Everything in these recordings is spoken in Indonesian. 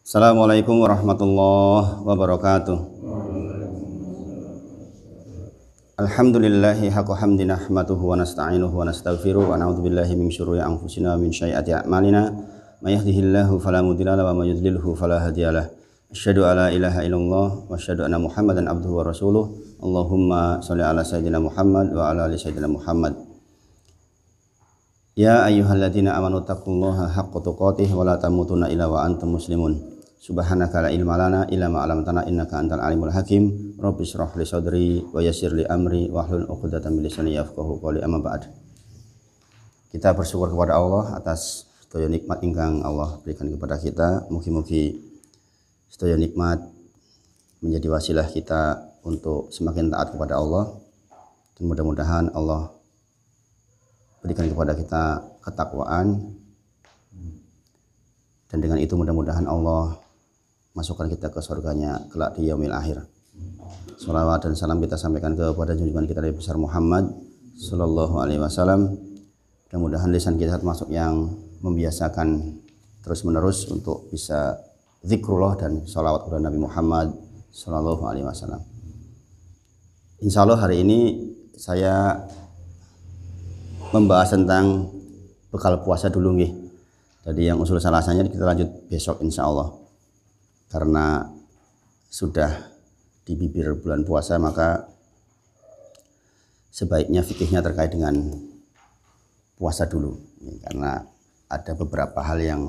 Assalamualaikum warahmatullahi wabarakatuh. Alhamdulillahi haqqa hamdi nahmaduhu wa nasta'inuhu wa nastaghfiruh wa na'udzu billahi min syururi anfusina wa min sayyiati a'malina. May yahdihillahu fala mudilla lahu wa may yudlilhu fala hadiyalah. Asyhadu alla ilaha illallah wa asyhadu anna Muhammadan abduhu wa rasuluh. Allahumma shalli ala sayyidina Muhammad wa ala ali sayyidina Muhammad. Ya ayyuhalladzina amanu taqullaha haqqa tuqatih wa la tamutunna illa wa antum muslimun. Subhanaka la ilma lana illa ma 'allamtana innaka antal alimul hakim. Rabbi shrah li sadri wa yassir li amri wahlul 'uqdatam min lisani yafqahu qawli. Amma ba'd. Kita bersyukur kepada Allah atas sedaya nikmat ingkang Allah berikan kepada kita. Mugi-mugi sedaya nikmat menjadi wasilah kita untuk semakin taat kepada Allah, dan mudah-mudahan Allah berikan kepada kita ketakwaan, dan dengan itu mudah-mudahan Allah masukkan kita ke surganya kelak di yaumil akhir. Salawat dan salam kita sampaikan kepada junjungan kita Nabi besar Muhammad sallallahu alaihi wasallam. Mudah-mudahan lisan kita termasuk yang membiasakan terus menerus untuk bisa zikrullah dan salawat kepada Nabi Muhammad sallallahu alaihi wasallam. Insya Allah hari ini saya membahas tentang bekal puasa dulu nggih. Jadi yang usul salasanya kita lanjut besok insya Allah. Karena sudah di bibir bulan puasa, maka sebaiknya fikihnya terkait dengan puasa dulu. Karena ada beberapa hal yang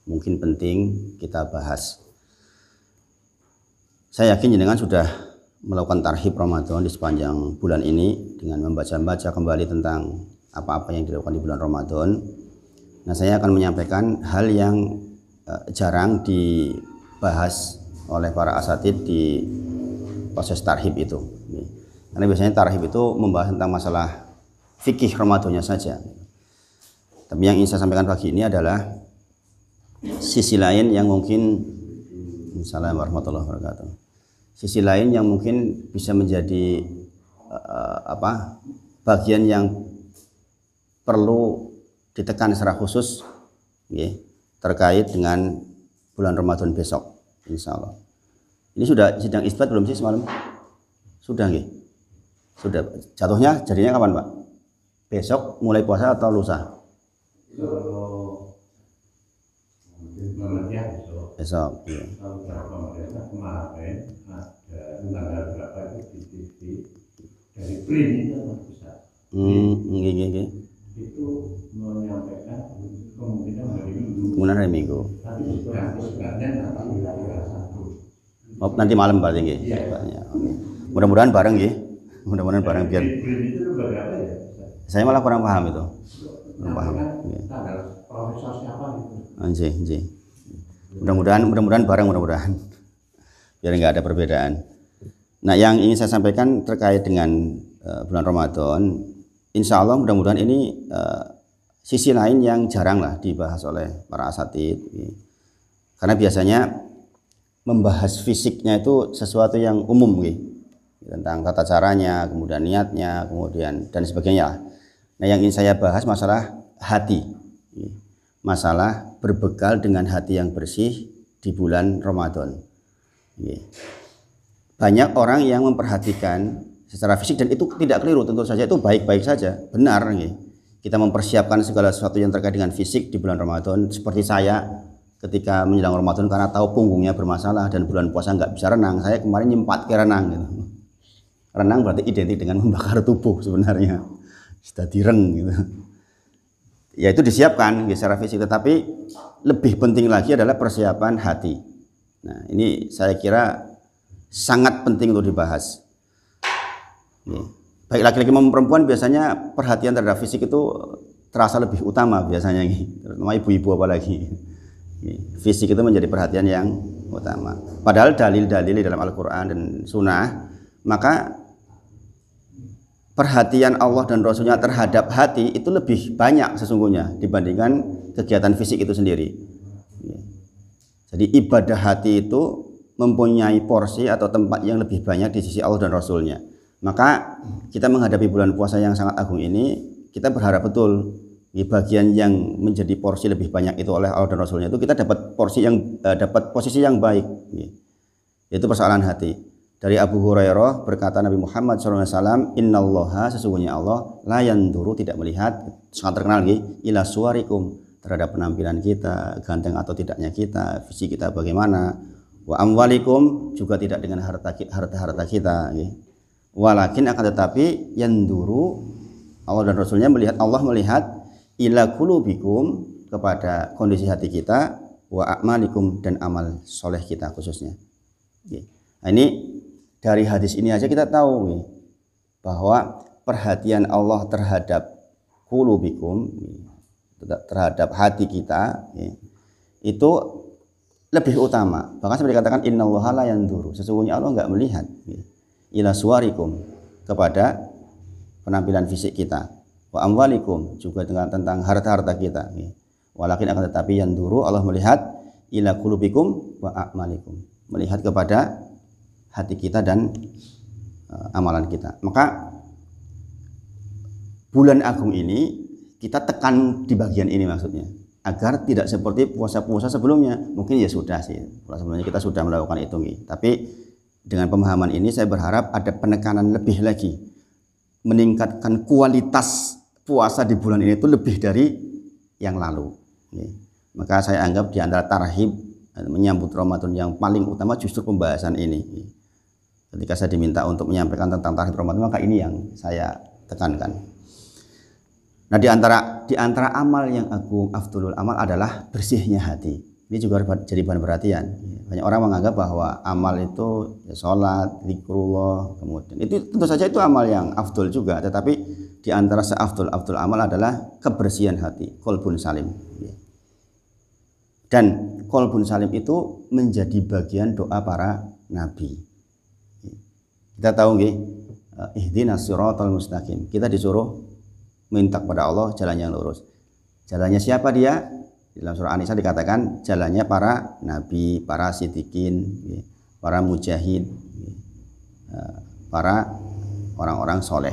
mungkin penting kita bahas. Saya yakin jenengan sudah melakukan tarhib Ramadan di sepanjang bulan ini dengan membaca-baca kembali tentang apa-apa yang dilakukan di bulan Ramadan. Nah, saya akan menyampaikan hal yang jarang dibahas oleh para asatid di proses tarhib itu. Karena biasanya tarhib itu membahas tentang masalah fikih Ramadannya saja. Tapi yang ingin saya sampaikan pagi ini adalah sisi lain yang mungkin, Assalamualaikum warahmatullahi wabarakatuh, sisi lain yang mungkin bisa menjadi bagian yang perlu ditekan secara khusus terkait dengan bulan Ramadan besok insya Allah. Ini sudah sidang isbat belum sih semalam? Sudah nggih? Sudah. Jatuhnya jadinya kapan Pak? Besok mulai puasa atau lusa? Besok. Iya. Kemarin ada tanggal berapa itu di TV dari BRIN itu pusat. Itu menyampaikan kemungkinan hari Minggu. Tapi sebenarnya Nanti malam Pak tinggi. Ya. Mudah-mudahan bareng nggih. Mudah-mudahan bareng biar. BRIN itu berapa ya? Saya malah kurang paham itu. Kurang paham. Tanggal profesor siapa gitu. Anjing. Mudah-mudahan bareng mudah-mudahan. Biar enggak ada perbedaan. Nah, yang ingin saya sampaikan terkait dengan bulan Ramadan, insya Allah mudah-mudahan ini sisi lain yang jarang lah dibahas oleh para asatid. Karena biasanya membahas fisiknya itu sesuatu yang umum tentang tata caranya, kemudian niatnya, kemudian dan sebagainya. Nah, yang ingin saya bahas masalah hati, masalah berbekal dengan hati yang bersih di bulan Ramadan. Banyak orang yang memperhatikan secara fisik, dan itu tidak keliru, tentu saja itu baik-baik saja, benar. Kita mempersiapkan segala sesuatu yang terkait dengan fisik di bulan Ramadan. Seperti saya ketika menjelang Ramadan, karena tahu punggungnya bermasalah dan bulan puasa nggak bisa renang, saya kemarin nyempat ke renang gitu. Renang berarti identik dengan membakar tubuh sebenarnya, sudah direng gitu. Ya itu disiapkan secara fisik, tetapi lebih penting lagi adalah persiapan hati. Nah, ini saya kira sangat penting untuk dibahas. Baik laki-laki maupun perempuan biasanya perhatian terhadap fisik itu terasa lebih utama biasanya, terutama ibu-ibu apalagi. Fisik itu menjadi perhatian yang utama. Padahal dalil-dalil di dalam Al-Quran dan Sunnah, maka perhatian Allah dan Rasulnya terhadap hati itu lebih banyak sesungguhnya dibandingkan kegiatan fisik itu sendiri. Jadi ibadah hati itu mempunyai porsi atau tempat yang lebih banyak di sisi Allah dan Rasulnya. Maka kita menghadapi bulan puasa yang sangat agung ini, kita berharap betul bagian yang menjadi porsi lebih banyak itu oleh Allah dan Rasulnya, itu kita dapat porsi yang dapat posisi yang baik. Itu persoalan hati. Dari Abu Hurairah berkata Nabi Muhammad SAW, Innallaha, sesungguhnya Allah, la yanduru, tidak melihat, sangat terkenal ila suwarikum, terhadap penampilan kita, ganteng atau tidaknya kita, fisik kita bagaimana, wa amwalikum, juga tidak dengan harta kita. Walakin akan tetapi yanduru, Allah dan Rasulnya melihat, Allah melihat ila qulubikum, kepada kondisi hati kita, wa a'malikum, dan amal soleh kita khususnya. Nah, ini dari hadis ini aja kita tahu bahwa perhatian Allah terhadap qulubikum, terhadap hati kita, itu lebih utama. Bahkan seperti dikatakan innallaha la yanduru, sesungguhnya Allah enggak melihat ila suwarikum, kepada penampilan fisik kita, wa amwalikum, juga dengan tentang harta-harta kita. Walakin akan tetapi yanduru, Allah melihat ila qulubikum wa a'malikum, melihat kepada hati kita dan amalan kita. Maka bulan agung ini kita tekan di bagian ini maksudnya, agar tidak seperti puasa-puasa sebelumnya. Mungkin ya sudah sih, puasa sebelumnya kita sudah melakukan itu tapi dengan pemahaman ini saya berharap ada penekanan lebih lagi, meningkatkan kualitas puasa di bulan ini itu lebih dari yang lalu. Maka saya anggap di antara tarhib menyambut Ramadan yang paling utama justru pembahasan ini. Ketika saya diminta untuk menyampaikan tentang tarhib Ramadan, maka ini yang saya tekankan. Nah, di antara amal yang agung, afdolul amal adalah bersihnya hati. Ini juga jadi bahan perhatian. Banyak orang menganggap bahwa amal itu ya sholat, zikrullah, kemudian itu tentu saja itu amal yang afdol juga. Tetapi di antara seafdol amal adalah kebersihan hati, qalbun salim. Dan qalbun salim itu menjadi bagian doa para nabi. Kita tahu ihdinas siratal mustaqim. Kita disuruh minta kepada Allah jalan yang lurus. Jalannya siapa dia? Dalam surah An-Nisa dikatakan jalannya para nabi, para siddiqin, para mujahid, para orang-orang soleh.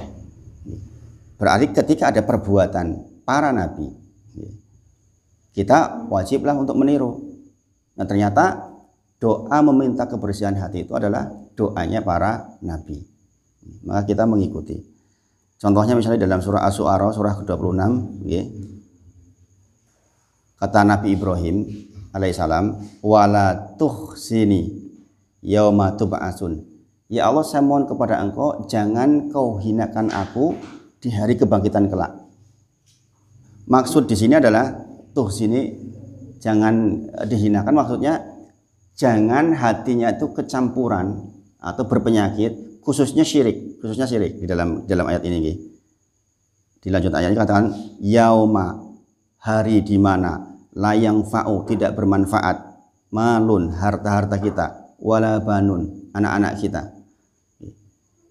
Berarti ketika ada perbuatan para nabi, kita wajiblah untuk meniru. Nah, ternyata doa meminta kebersihan hati itu adalah doanya para nabi. Maka kita mengikuti. Contohnya misalnya dalam surah Asy-Syu'ara surah ke-26, kata Nabi Ibrahim alaihissalam, wala tuhsini yauma tub'atsun. Ya Allah, saya mohon kepada Engkau, jangan kau hinakan aku di hari kebangkitan kelak. Maksud di sini adalah tuhsini, jangan dihinakan, maksudnya jangan hatinya itu kecampuran atau berpenyakit, khususnya syirik di dalam ayat ini. Di lanjut ayatnya dikatakan yauma, hari di mana layang fa'u, tidak bermanfaat, malun, harta-harta kita, wala banun, anak-anak kita.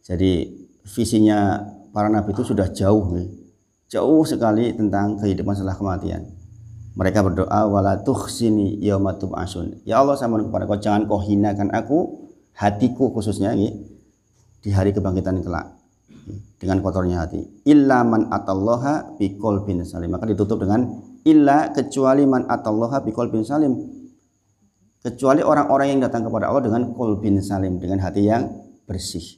Jadi visinya para nabi itu sudah jauh sekali tentang kehidupan setelah kematian. Mereka berdoa wala tuhsini yauma tub'atsun. Ya Allah, saya mohon kepada Kau, jangan Kau hinakan aku, hatiku khususnya di hari kebangkitan kelak dengan kotornya hati. Illa man atallaha biqalbin salim. Maka ditutup dengan illa, kecuali man atallaha biqalbin salim, kecuali orang-orang yang datang kepada Allah dengan qalbin salim, dengan hati yang bersih.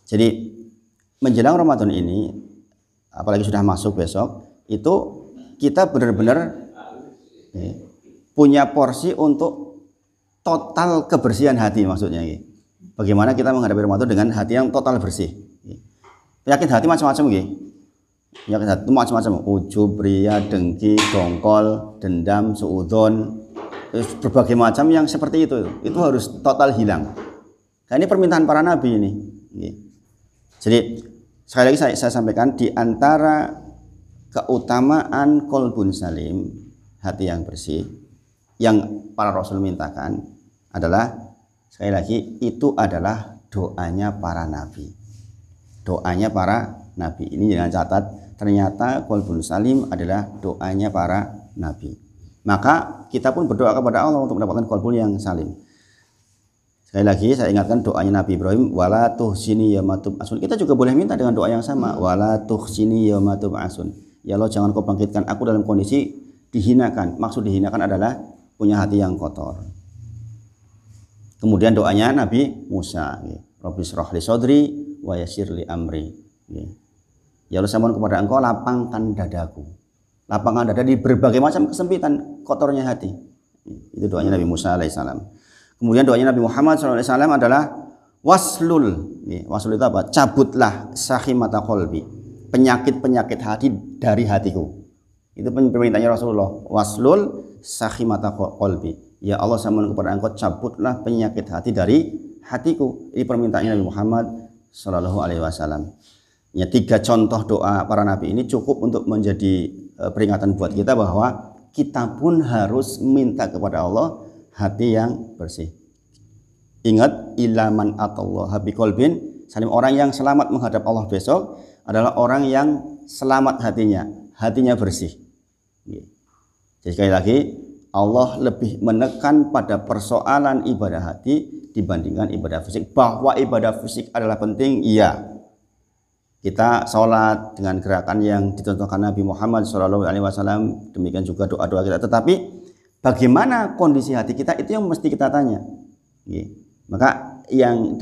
Jadi menjelang Ramadan ini, apalagi sudah masuk besok, itu kita benar-benar punya porsi untuk total kebersihan hati, maksudnya. Bagaimana kita menghadapi Ramadan dengan hati yang total bersih. Penyakit hati macam-macam. Penyakit hati itu macam-macam. Ujub, riya, dengki, dongkol, dendam, suudzon, berbagai macam yang seperti itu. Itu harus total hilang. Nah, ini permintaan para nabi ini. Jadi sekali lagi saya sampaikan, di antara keutamaan qalbun salim, hati yang bersih, yang para rasul mintakan adalah, sekali lagi, itu adalah doanya para nabi. Doanya para nabi ini, jangan catat, ternyata qalbun salim adalah doanya para nabi. Maka kita pun berdoa kepada Allah untuk mendapatkan qalbun yang salim. Sekali lagi saya ingatkan doanya Nabi Ibrahim, wala tuhsini yauma tub'atsun. Kita juga boleh minta dengan doa yang sama, wala tuhsini yauma tub'atsun. Ya Allah, jangan kau bangkitkan aku dalam kondisi dihinakan. Maksud dihinakan adalah punya hati yang kotor. Kemudian doanya Nabi Musa, Rabbi shrah li sadri wa yassir li amri. Ya Allah, saya mohon kepada Engkau lapangkan dadaku. Lapangkan dada di berbagai macam kesempitan, kotornya hati. Itu doanya Nabi Musa alaihissalam. Kemudian doanya Nabi Muhammad SAW adalah waslul. Waslul itu apa? Cabutlah sahimata qalbi, penyakit-penyakit hati dari hatiku. Itu permintaannya Rasulullah. Waslul sahimata qalbi. Ya Allah, saya mohon kepada Engkau cabutlah penyakit hati dari hatiku. Ini permintaannya Nabi Muhammad SAW. Ya, 3 contoh doa para nabi ini cukup untuk menjadi peringatan buat kita bahwa kita pun harus minta kepada Allah hati yang bersih. Ingat, ilaman atallaha biqalbin salim. Orang yang selamat menghadap Allah besok adalah orang yang selamat hatinya bersih. Jadi sekali lagi, Allah lebih menekan pada persoalan ibadah hati dibandingkan ibadah fisik. Bahwa ibadah fisik adalah penting, iya. Kita sholat dengan gerakan yang dicontohkan Nabi Muhammad SAW, demikian juga doa-doa kita. Tetapi bagaimana kondisi hati kita, itu yang mesti kita tanya. Maka yang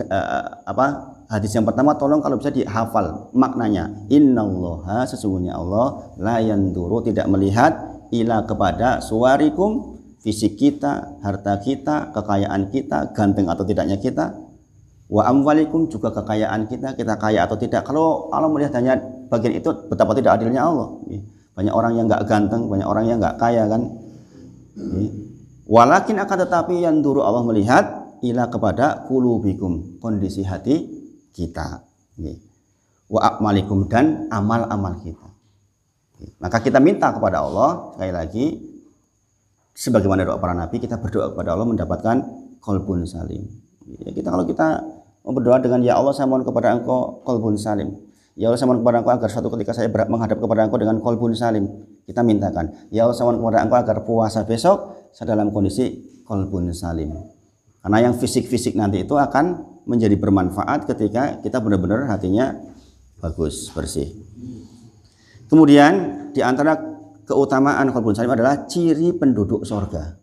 hadis yang pertama tolong kalau bisa dihafal maknanya. Innallaha, sesungguhnya Allah, la yanduru, tidak melihat, ila, kepada suwarikum, fisik kita, harta kita, kekayaan kita, ganteng atau tidaknya kita, wa amwalikum, juga kekayaan kita kaya atau tidak. Kalau Allah melihat hanya bagian itu, betapa tidak adilnya Allah. Banyak orang yang nggak ganteng, banyak orang yang nggak kaya kan. Walakin akan tetapi yang dulu Allah melihat ila, kepada kulubikum, kondisi hati kita, wa akmalikum, dan amal-amal kita. Maka kita minta kepada Allah, sekali lagi sebagaimana doa para nabi, kita berdoa kepada Allah mendapatkan qalbun salim. Kalau kita berdoa dengan ya Allah, saya mohon kepada Engkau qalbun salim. Ya Allah, saya mohon kepada Engkau agar suatu ketika saya menghadap kepada Engkau dengan qalbun salim. Kita mintakan, ya Allah, saya mohon kepada Engkau agar puasa besok saya dalam kondisi qalbun salim. Karena yang fisik-fisik nanti itu akan menjadi bermanfaat ketika kita benar-benar hatinya bagus, bersih. Kemudian di antara keutamaan qalbun salim adalah ciri penduduk sorga.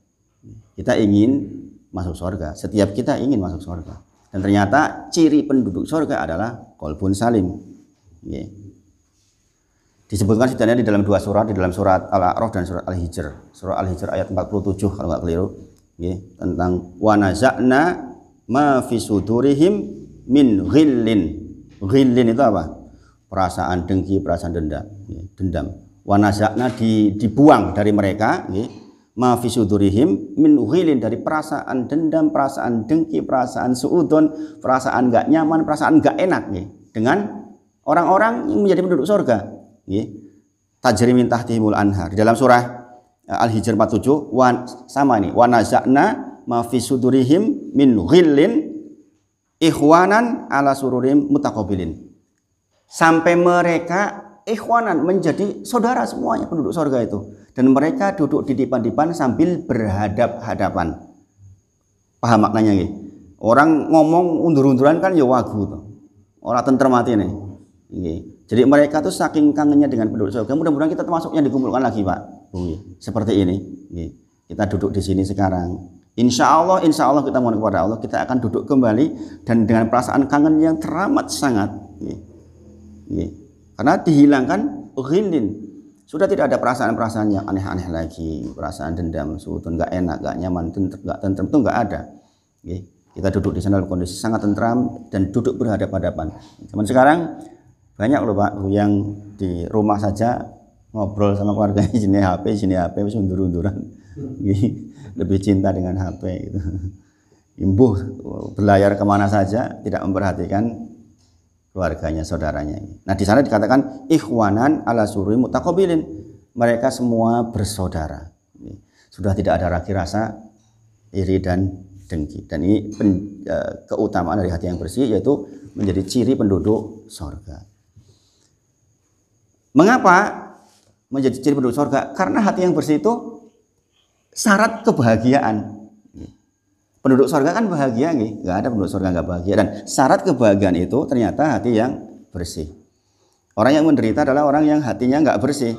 Kita ingin masuk sorga, setiap kita ingin masuk sorga. Dan ternyata ciri penduduk sorga adalah qalbun salim. Disebutkan setidaknya di dalam 2 surat, di dalam surat Al-A'raf dan surat Al-Hijr. Surat Al-Hijr ayat 47 kalau nggak keliru. Tentang wa naza'na ma fi sudurihim min ghillin. Ghillin itu apa? Perasaan dengki, perasaan dendam. Wa naza'na, dibuang dari mereka, ma fi sudurihim min ghillin, dari perasaan dendam, perasaan dengki, perasaan suudon, perasaan enggak nyaman, perasaan enggak enak dengan orang-orang yang menjadi penduduk surga. Tajri min tahtihimul anhar. Di dalam surah Al-Hijr 47 sama ini, wa naza'na ma fi sudurihim min ghillin ikhwanan ala sururim mutaqabilin. Sampai mereka ikhwanan, menjadi saudara semuanya penduduk surga itu, dan mereka duduk di depan-depan sambil berhadap-hadapan. Paham maknanya nggih? Orang ngomong undur-unduran kan ya wagu to. Ora tentrem atine. Nggih. Jadi mereka tuh saking kangennya dengan penduduk surga. Mudah-mudahan kita termasuknya dikumpulkan lagi, Pak. Seperti ini. Kita duduk di sini sekarang. Insya Allah kita mohon kepada Allah, kita akan duduk kembali dan dengan perasaan kangen yang teramat sangat. Karena dihilangkan ghillin. Sudah tidak ada perasaan-perasaan yang aneh-aneh lagi, perasaan dendam, suudon, nggak enak, nggak nyaman, nggak tentrem, itu nggak ada. Kita duduk di sana dalam kondisi sangat tentram dan duduk berhadapan-hadapan. Zaman sekarang banyak loh Pak yang di rumah saja ngobrol sama keluarganya sini HP wis undur-unduran. Lebih cinta dengan HP gitu. Imbuh berlayar kemana saja, tidak memperhatikan keluarganya, saudaranya. Nah, di sana dikatakan ikhwanan ala sururi mutaqabilin. Mereka semua bersaudara. Sudah tidak ada lagi rasa iri dan dengki. Dan ini keutamaan dari hati yang bersih, yaitu menjadi ciri penduduk surga. Mengapa menjadi ciri penduduk surga? Karena hati yang bersih itu syarat kebahagiaan. Penduduk surga kan bahagia nih, nggak ada penduduk surga nggak bahagia. Dan syarat kebahagiaan itu ternyata hati yang bersih. Orang yang menderita adalah orang yang hatinya nggak bersih.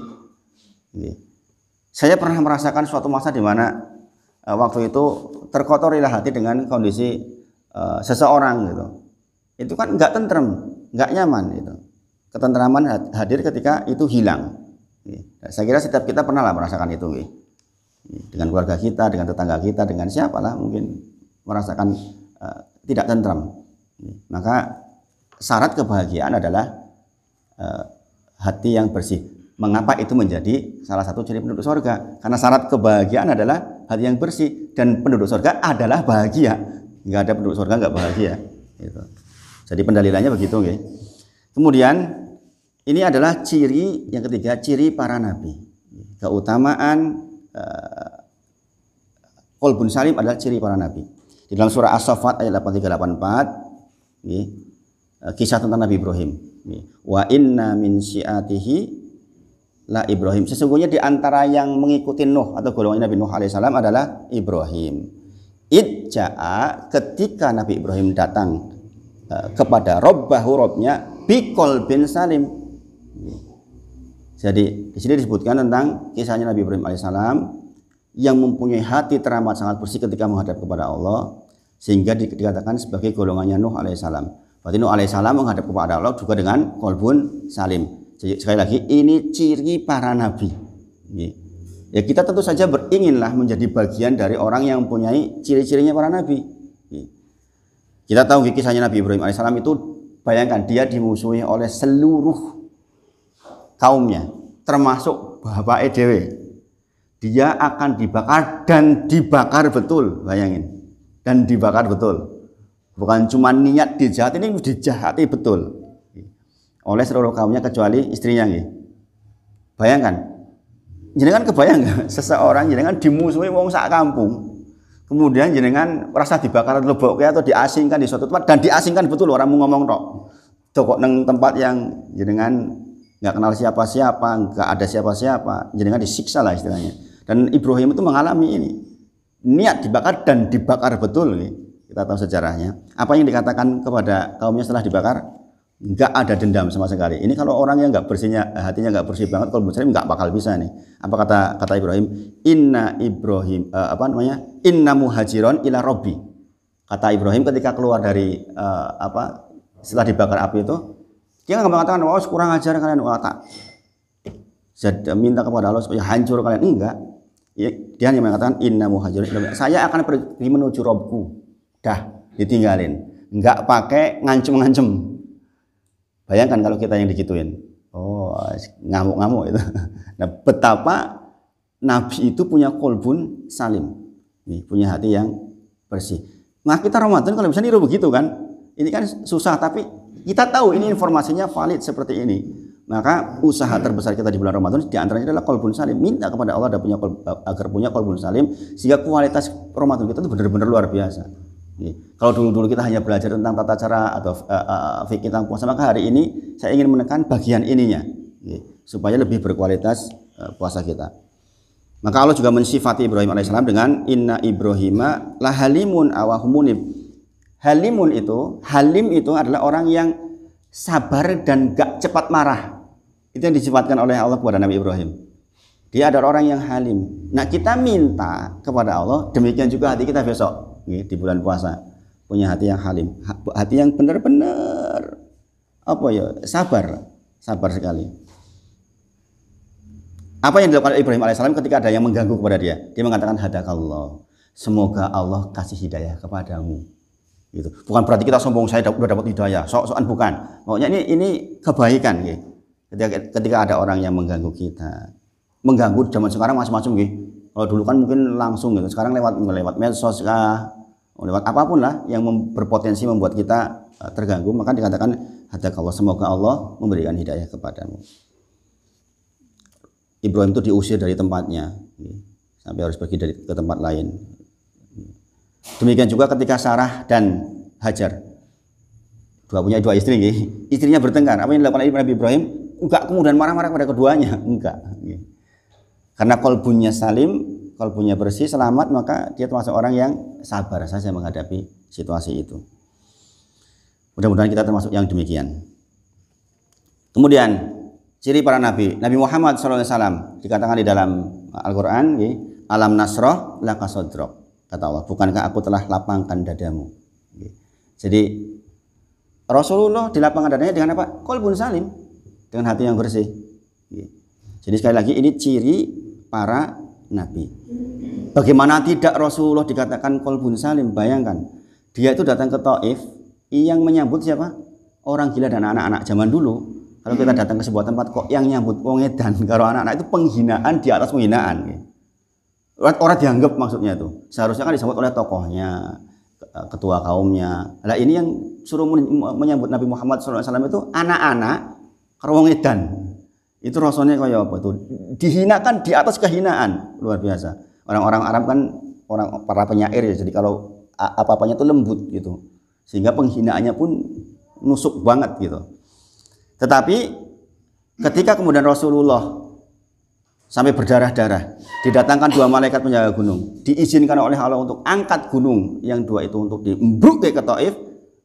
Saya pernah merasakan suatu masa di mana waktu itu terkotorilah hati dengan kondisi seseorang gitu. Itu kan nggak tentrem, nggak nyaman itu. Ketentraman hadir ketika itu hilang. Saya kira setiap kita pernah lah merasakan itu. Dengan keluarga kita, dengan tetangga kita, dengan siapalah mungkin merasakan tidak tentram. Maka syarat kebahagiaan adalah hati yang bersih. Mengapa itu menjadi salah satu ciri penduduk surga? Karena syarat kebahagiaan adalah hati yang bersih, dan penduduk surga adalah bahagia. Nggak ada penduduk surga nggak bahagia. Gitu. Jadi pendalilannya begitu. Okay? Kemudian ini adalah ciri yang ketiga, ciri para nabi. Keutamaan qalbun salim adalah ciri para nabi. Di dalam surah As-Saffat ayat 83-84, kisah tentang Nabi Ibrahim. Wa inna min syi'atihi la Ibrahim. Sesungguhnya di antara yang mengikuti Nuh atau golongan Nabi Nuh alaihissalam adalah Ibrahim. Idja'a, ketika Nabi Ibrahim datang kepada Rabbahu, Rabbnya, biqalbin salim. Jadi di sini disebutkan tentang kisahnya Nabi Ibrahim alaihissalam yang mempunyai hati teramat sangat bersih ketika menghadap kepada Allah, sehingga dikatakan sebagai golongannya Nuh alaihissalam. Berarti Nuh alaihissalam menghadap kepada Allah juga dengan qalbun salim. Jadi, sekali lagi ini ciri para nabi. Ya kita tentu saja beringinlah menjadi bagian dari orang yang mempunyai ciri-cirinya para nabi. Kita tahu kisahnya Nabi Ibrahim alaihissalam itu, bayangkan dia dimusuhi oleh seluruh kaumnya, termasuk bapak Edewe. Dia akan dibakar dan dibakar betul, bayangin. Dan dibakar betul. Bukan cuma niat dijahati, ini dijahati betul oleh seluruh kaumnya kecuali istrinya. Bayangkan. Jenengan kebayang nggak seseorang jenengan dimusuhi wong sak kampung. Kemudian jenengan merasa dibakar lebok atau diasingkan di suatu tempat, dan diasingkan betul, orang mau ngomong tok. Kok neng tempat yang jenengan nggak kenal siapa-siapa, nggak ada siapa-siapa, jenengan disiksa lah istilahnya. Dan Ibrahim itu mengalami ini, niat dibakar dan dibakar betul. Kita tahu sejarahnya. Apa yang dikatakan kepada kaumnya setelah dibakar? Nggak ada dendam sama sekali. Ini kalau orang yang nggak bersihnya, hatinya nggak bersih banget, kalau muslim nggak bakal bisa nih. Apa kata Ibrahim? Inna muhajiron ila robbi. Kata Ibrahim ketika keluar dari setelah dibakar api itu, dia nggak mengatakan, wah kurang ajar kalian, wah tak. Minta kepada Allah supaya hancur kalian, enggak. Dia hanya mengatakan inna muhajirin, saya akan pergi menuju Robku. Dah ditinggalin, enggak pakai ngancem-ngancem. Bayangkan kalau kita yang digituin, oh ngamuk-ngamuk itu. Nah, betapa Nabi itu punya qalbun salim, punya hati yang bersih. Nah kita Ramadan kalau bisa niru begitu kan, ini kan susah, tapi kita tahu ini informasinya valid seperti ini. Maka usaha terbesar kita di bulan Ramadan diantaranya adalah qalbun salim. Minta kepada Allah agar punya qalbun salim, sehingga kualitas Ramadan kita itu benar-benar luar biasa. Kalau dulu kita hanya belajar tentang tata cara atau fikih tentang puasa, maka hari ini saya ingin menekan bagian ininya, supaya lebih berkualitas puasa kita. Maka Allah juga mensifati Ibrahim alaihissalam dengan inna Ibrahima lahalimun awahumunib. Halim itu adalah orang yang sabar dan gak cepat marah. Itu yang disifatkan oleh Allah kepada Nabi Ibrahim. Dia adalah orang yang halim. Nah kita minta kepada Allah, demikian juga hati kita besok di bulan puasa, punya hati yang halim, hati yang benar-benar sabar sekali. Apa yang dilakukan Ibrahim alaihissalam ketika ada yang mengganggu kepada dia? Dia mengatakan hadakallah, semoga Allah kasih hidayah kepadamu. Gitu. Bukan berarti kita sombong, saya sudah dapat hidayah, sok-sokan, bukan. Pokoknya ini kebaikan. Gitu. Ketika ada orang yang mengganggu kita, mengganggu zaman sekarang macam-macam. Gitu. Kalau dulu kan mungkin langsung, gitu. Sekarang lewat medsos kah, lewat apapun lah yang berpotensi membuat kita terganggu, maka dikatakan hadakallah, semoga Allah memberikan hidayah kepadamu. Ibrahim itu diusir dari tempatnya, sampai harus pergi ke tempat lain. Demikian juga ketika Sarah dan Hajar, punya dua istri, istrinya bertengkar. Apa yang dilakukan Nabi Ibrahim? Enggak kemudian marah-marah kepada keduanya, enggak. Karena qalbunya salim, kalbunya bersih, selamat, maka dia termasuk orang yang sabar saja menghadapi situasi itu. Mudah-mudahan kita termasuk yang demikian. Kemudian ciri para nabi, Nabi Muhammad SAW dikatakan di dalam Al-Quran, alam nasroh laka sodrok, kata Allah, bukankah aku telah lapangkan dadamu. Jadi Rasulullah dilapangkan dadanya dengan apa? Qalbun salim, dengan hati yang bersih. Jadi sekali lagi ini ciri para nabi. Bagaimana tidak Rasulullah dikatakan qalbun salim? Bayangkan, dia itu datang ke Taif, yang menyambut siapa? Orang gila dan anak-anak zaman dulu. Kalau kita datang ke sebuah tempat kok yang nyambut wong edan karo anak-anak, itu penghinaan di atas penghinaan. Orang dianggap maksudnya itu. Seharusnya kan disambut oleh tokohnya, ketua kaumnya. Nah ini yang suruh menyambut Nabi Muhammad SAW itu anak-anak karo wong edan. Itu rasanya kayak apa tuh? Dihinakan di atas kehinaan, luar biasa. Orang-orang Arab kan para penyair ya. Jadi kalau apa-apanya itu lembut gitu. Sehingga penghinaannya pun nusuk banget gitu. Tetapi ketika kemudian Rasulullah sampai berdarah-darah, didatangkan 2 malaikat penjaga gunung, diizinkan oleh Allah untuk angkat gunung yang 2 itu untuk diembruk ke Taif.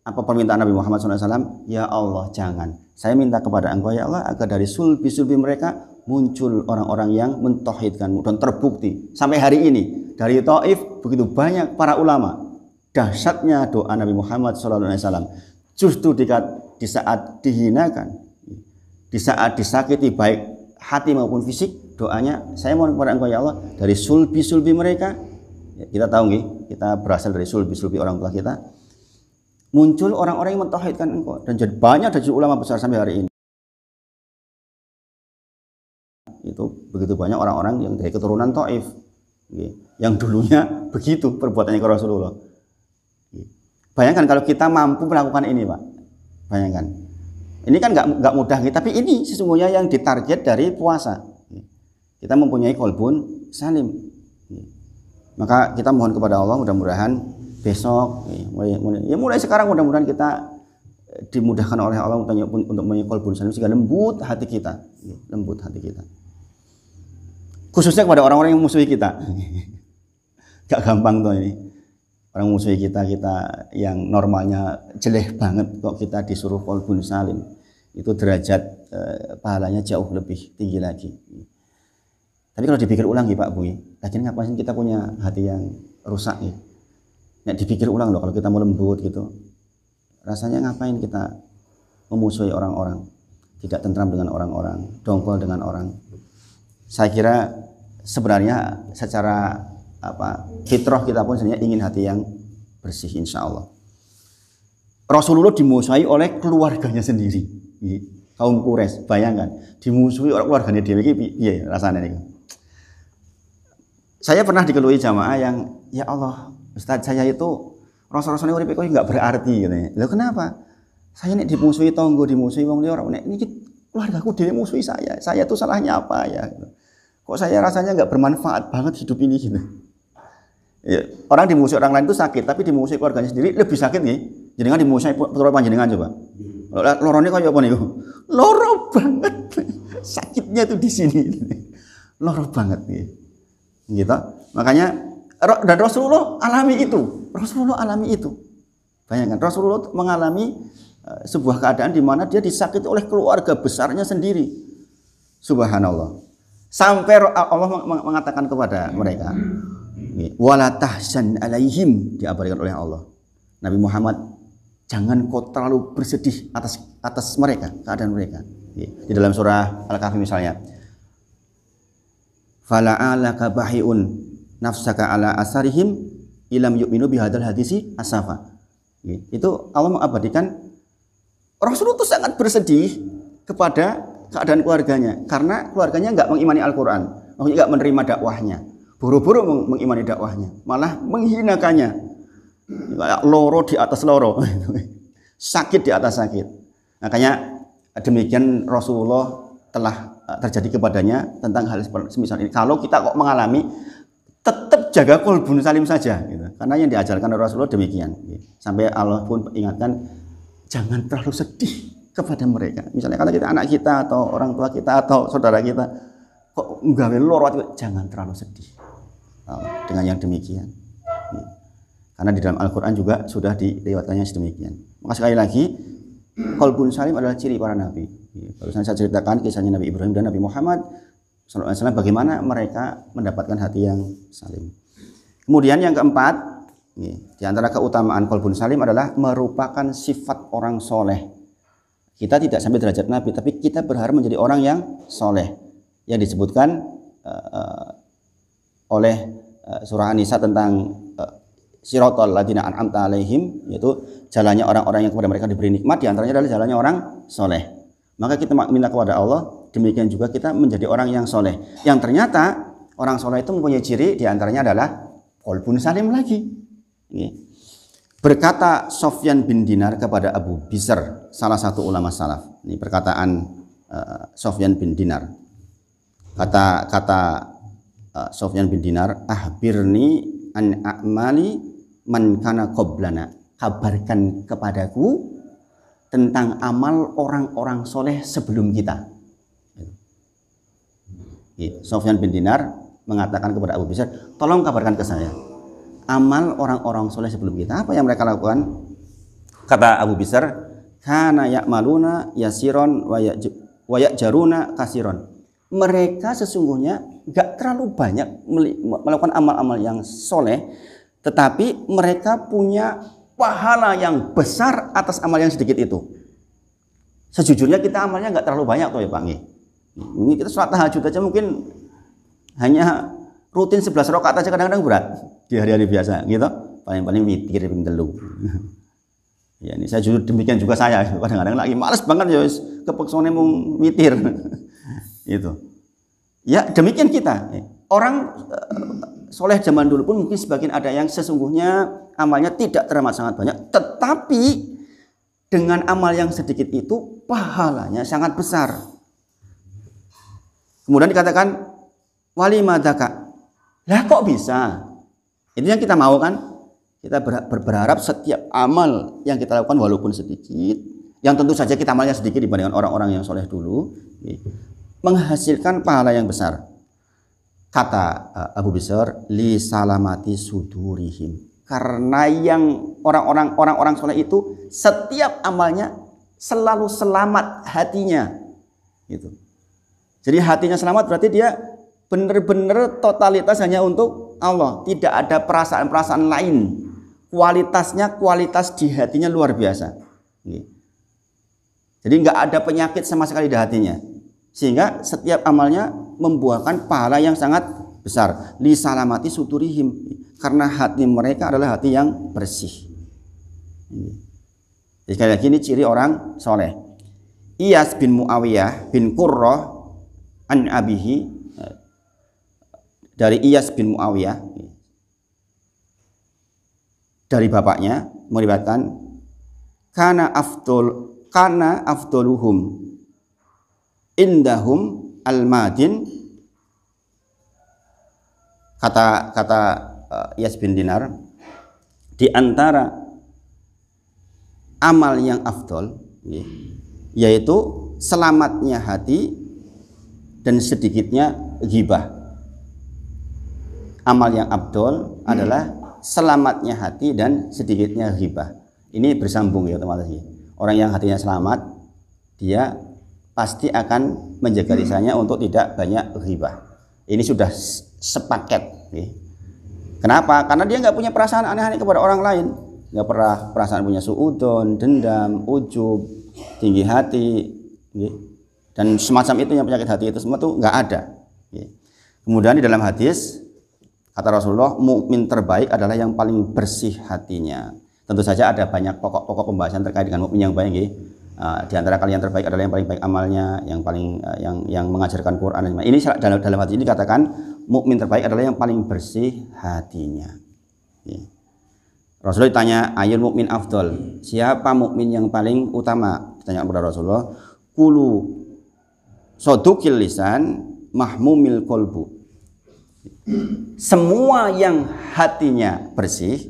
Apa permintaan Nabi Muhammad SAW? Ya Allah, jangan. Saya minta kepada Engkau ya Allah agar dari sulbi-sulbi mereka muncul orang-orang yang mentauhidkanmu, dan terbukti sampai hari ini dari Taif begitu banyak para ulama. Dahsyatnya doa Nabi Muhammad SAW justru di saat dihinakan, di saat disakiti baik hati maupun fisik, doanya saya mohon kepada Engkau ya Allah dari sulbi-sulbi mereka. Kita tahu nih, kita berasal dari sulbi-sulbi orang tua kita. Muncul orang-orang yang mentauhidkan Engkau, dan jadi banyak dari ulama besar sampai hari ini. Itu begitu banyak orang-orang yang dari keturunan Taif, yang dulunya begitu perbuatannya ke Rasulullah. Bayangkan kalau kita mampu melakukan ini, Pak. Bayangkan. Ini kan nggak mudah, tapi ini sesungguhnya yang ditarget dari puasa. Kita mempunyai qalbun salim. Maka kita mohon kepada Allah mudah-mudahan besok, mulai sekarang mudah-mudahan kita dimudahkan oleh Allah untuk mempunyai qalbun salim sehingga lembut hati kita, khususnya kepada orang-orang yang musuhi kita. Gak gampang tuh ini. Orang musuhi kita yang normalnya jelek banget kok kita disuruh qalbun salim. Itu derajat pahalanya jauh lebih tinggi lagi. Tapi kalau dipikir ulang ya Pak Bui, lagian ngapain kita punya hati yang rusak ya? Nek dipikir ulang loh, kalau kita mau lembut gitu, rasanya ngapain kita memusuhi orang-orang, tidak tentram dengan orang-orang, dongkol dengan orang. Saya kira sebenarnya secara fitrah kita pun sebenarnya ingin hati yang bersih, insya Allah. Rasulullah dimusuhi oleh keluarganya sendiri, kaum Quraisy. Bayangkan, dimusuhi oleh keluarganya dia, piye rasanya nih? Saya pernah dikeluhi jamaah yang, ya Allah, Ustadz saya itu Rasul-Rasulnya urip kok nggak berarti gitu. Loh kenapa? Saya nih dimusuhi tonggo, dimusuhi wong liya, ini keluargaku dhewe musuhi saya. Saya tuh salahnya apa ya? Kok saya rasanya nggak bermanfaat banget hidup ini gitu. Ya, orang dimusuhi orang lain itu sakit, tapi dimusuhi keluarganya sendiri lebih sakit nih. Jadi kan dimusuhi putra panjenengan coba. Lorone kaya apa niku? Loro banget. Sakitnya tuh di sini. Loro banget nih. Gitu. Makanya dan Rasulullah alami itu. Bayangkan Rasulullah mengalami sebuah keadaan di mana dia disakiti oleh keluarga besarnya sendiri. Subhanallah. Sampai Allah mengatakan kepada mereka, wala tahzan alaihim, diabadikan oleh Allah. Nabi Muhammad, jangan kau terlalu bersedih atas mereka, keadaan mereka. Di dalam surah Al-Kahfi misalnya, fala'alaka bahi'un nafsaka ala asarihim ilam yu'minu bihadzal hadisi asafa. Itu Allah mengabadikan Rasulullah itu sangat bersedih kepada keadaan keluarganya, karena keluarganya nggak mengimani Al-Quran, maksudnya nggak menerima dakwahnya, buru-buru mengimani dakwahnya, malah menghinakannya. Loro di atas loro, sakit di atas sakit. Makanya demikian Rasulullah telah terjadi kepadanya tentang hal semisal ini. Kalau kita kok mengalami, tetap jaga qalbun salim saja, gitu. Karena yang diajarkan oleh Rasulullah demikian. Sampai Allah pun ingatkan, jangan terlalu sedih kepada mereka. Misalnya kalau kita anak kita atau orang tua kita atau saudara kita kok nggawe loro, jangan terlalu sedih. dengan yang demikian. Karena di dalam Al-Quran juga sudah dilewatkannya sedemikian. Maka sekali lagi, qalbun salim adalah ciri para nabi. Barusan saya ceritakan kisahnya Nabi Ibrahim dan Nabi Muhammad SAW, bagaimana mereka mendapatkan hati yang salim. Kemudian yang keempat, di antara keutamaan qalbun salim adalah merupakan sifat orang soleh. Kita tidak sampai derajat nabi, tapi kita berharap menjadi orang yang soleh, yang disebutkan oleh surah An-Nisa tentang siratal ladzina an'amta alaihim, yaitu jalannya orang-orang yang kepada mereka diberi nikmat, di antaranya adalah jalannya orang soleh. Maka kita minta kepada Allah, demikian juga kita menjadi orang yang soleh. Yang ternyata orang soleh itu mempunyai ciri, di antaranya adalah qalbun salim lagi. Berkata Sofyan bin Dinar kepada Abu Bisr, salah satu ulama salaf. Ini perkataan Sofyan bin Dinar. Kata Sofyan bin Dinar, ahbirni an a'mali man kana qablana. Kabarkan kepadaku tentang amal orang-orang soleh sebelum kita. Sofyan bin Dinar mengatakan kepada Abu Bisr, tolong kabarkan ke saya amal orang-orang soleh sebelum kita. Apa yang mereka lakukan? Kata Abu Bisr, kana ya'maluna yasiron wa ya'jaruna kasiron. Mereka sesungguhnya gak terlalu banyak melakukan amal-amal yang soleh, tetapi mereka punya pahala yang besar atas amal yang sedikit itu. Sejujurnya kita amalnya nggak terlalu banyak tuh ya Pak. Ini kita sholat tahajud aja mungkin hanya rutin 11 rakaat aja kadang-kadang berat di hari-hari biasa gitu. Paling-paling witir ping telu. Ya ini saya jujur demikian juga saya kadang-kadang lagi males banget ya kepeksone mung witir. Itu. Ya demikian kita. Orang soleh zaman dulu pun mungkin sebagian ada yang sesungguhnya amalnya tidak teramat sangat banyak, tetapi dengan amal yang sedikit itu pahalanya sangat besar. Kemudian dikatakan wali madaka. Lah kok bisa? Itu yang kita mau kan? Kita berharap setiap amal yang kita lakukan walaupun sedikit, yang tentu saja kita amalnya sedikit dibandingkan orang-orang yang soleh dulu, menghasilkan pahala yang besar. Kata Abu Bisr, li salamati sudurihim. Karena yang orang-orang soleh itu setiap amalnya selalu selamat hatinya. Gitu. Jadi hatinya selamat berarti dia benar-benar totalitas hanya untuk Allah. Tidak ada perasaan-perasaan lain. Kualitasnya kualitas di hatinya luar biasa. Gitu. Jadi nggak ada penyakit sama sekali di hatinya. Sehingga setiap amalnya membuahkan pahala yang sangat besar. Li salamati sudurihim. Karena hati mereka adalah hati yang bersih. Jadi sekali lagi ini ciri orang soleh. Iyas bin Muawiyah bin Qurrah an abihi, dari Iyas bin Muawiyah dari bapaknya meriwayatkan kana afdoluhum indahum al-madin. Kata Iyas bin Dinar, di antara amal yang afdol yaitu selamatnya hati dan sedikitnya ghibah. Amal yang afdol adalah selamatnya hati dan sedikitnya ghibah. Ini bersambung ya teman-teman. Orang yang hatinya selamat, dia pasti akan menjaga lisannya untuk tidak banyak ghibah. Ini sudah sepaket. Kenapa? Karena dia nggak punya perasaan aneh-aneh kepada orang lain, nggak pernah perasaan punya suudon, dendam, ujub, tinggi hati, dan semacam itu yang penyakit hati itu semua tuh nggak ada. Kemudian di dalam hadis kata Rasulullah, mukmin terbaik adalah yang paling bersih hatinya. Tentu saja ada banyak pokok-pokok pembahasan terkait dengan mukmin yang baik. Di antara kalian terbaik adalah yang paling baik amalnya, yang paling yang mengajarkan Quran. Ini dalam hadis ini dikatakan mukmin terbaik adalah yang paling bersih hatinya. Rasulullah ditanya, ayul mukmin afdol, siapa mukmin yang paling utama? Ditanya kepada Rasulullah, kulu sodukil lisan mahmumil kolbu. Semua yang hatinya bersih,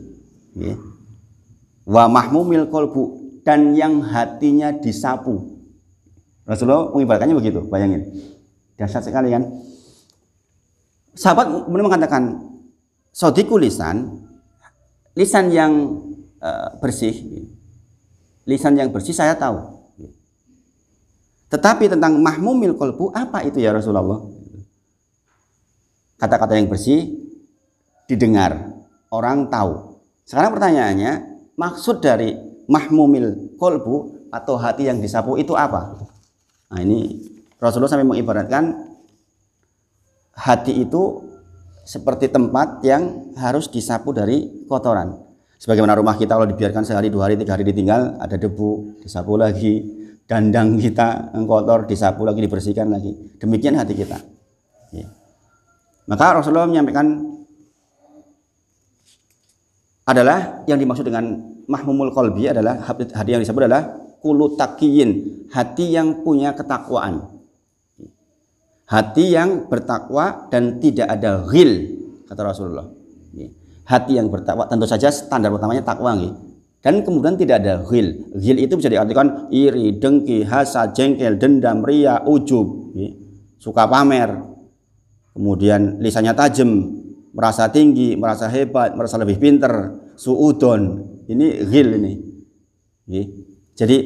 wa mahmumil kolbu, dan yang hatinya disapu. Rasulullah mengibaratkannya begitu, bayangin. Dahsyat sekali kan? Sahabat kemudian mengatakan, Shadiqul lisan yang bersih, lisan yang bersih saya tahu. Tetapi tentang mahmumil qalbu, apa itu ya Rasulullah? Kata-kata yang bersih didengar, orang tahu. Sekarang pertanyaannya, maksud dari mahmumil qalbu atau hati yang disapu itu apa? Nah, ini Rasulullah sampai mengibaratkan hati itu seperti tempat yang harus disapu dari kotoran. Sebagaimana rumah kita kalau dibiarkan sehari, 2 hari, 3 hari ditinggal, ada debu, disapu lagi. Dandang kita kotor, disapu lagi, dibersihkan lagi. Demikian hati kita. Ya. Maka Rasulullah menyampaikan adalah yang dimaksud dengan mahmumul qalbi adalah hati yang disebut adalah qulu taqiyin, hati yang punya ketakwaan. Hati yang bertakwa dan tidak ada ghil, kata Rasulullah. Hati yang bertakwa, tentu saja standar utamanya takwa. Dan kemudian tidak ada ghil. Ghil itu bisa diartikan iri, dengki, hasad, jengkel, dendam, ria, ujub, suka pamer. Kemudian lisannya tajam, merasa tinggi, merasa hebat, merasa lebih pinter, suudon. Ini ghil ini. Jadi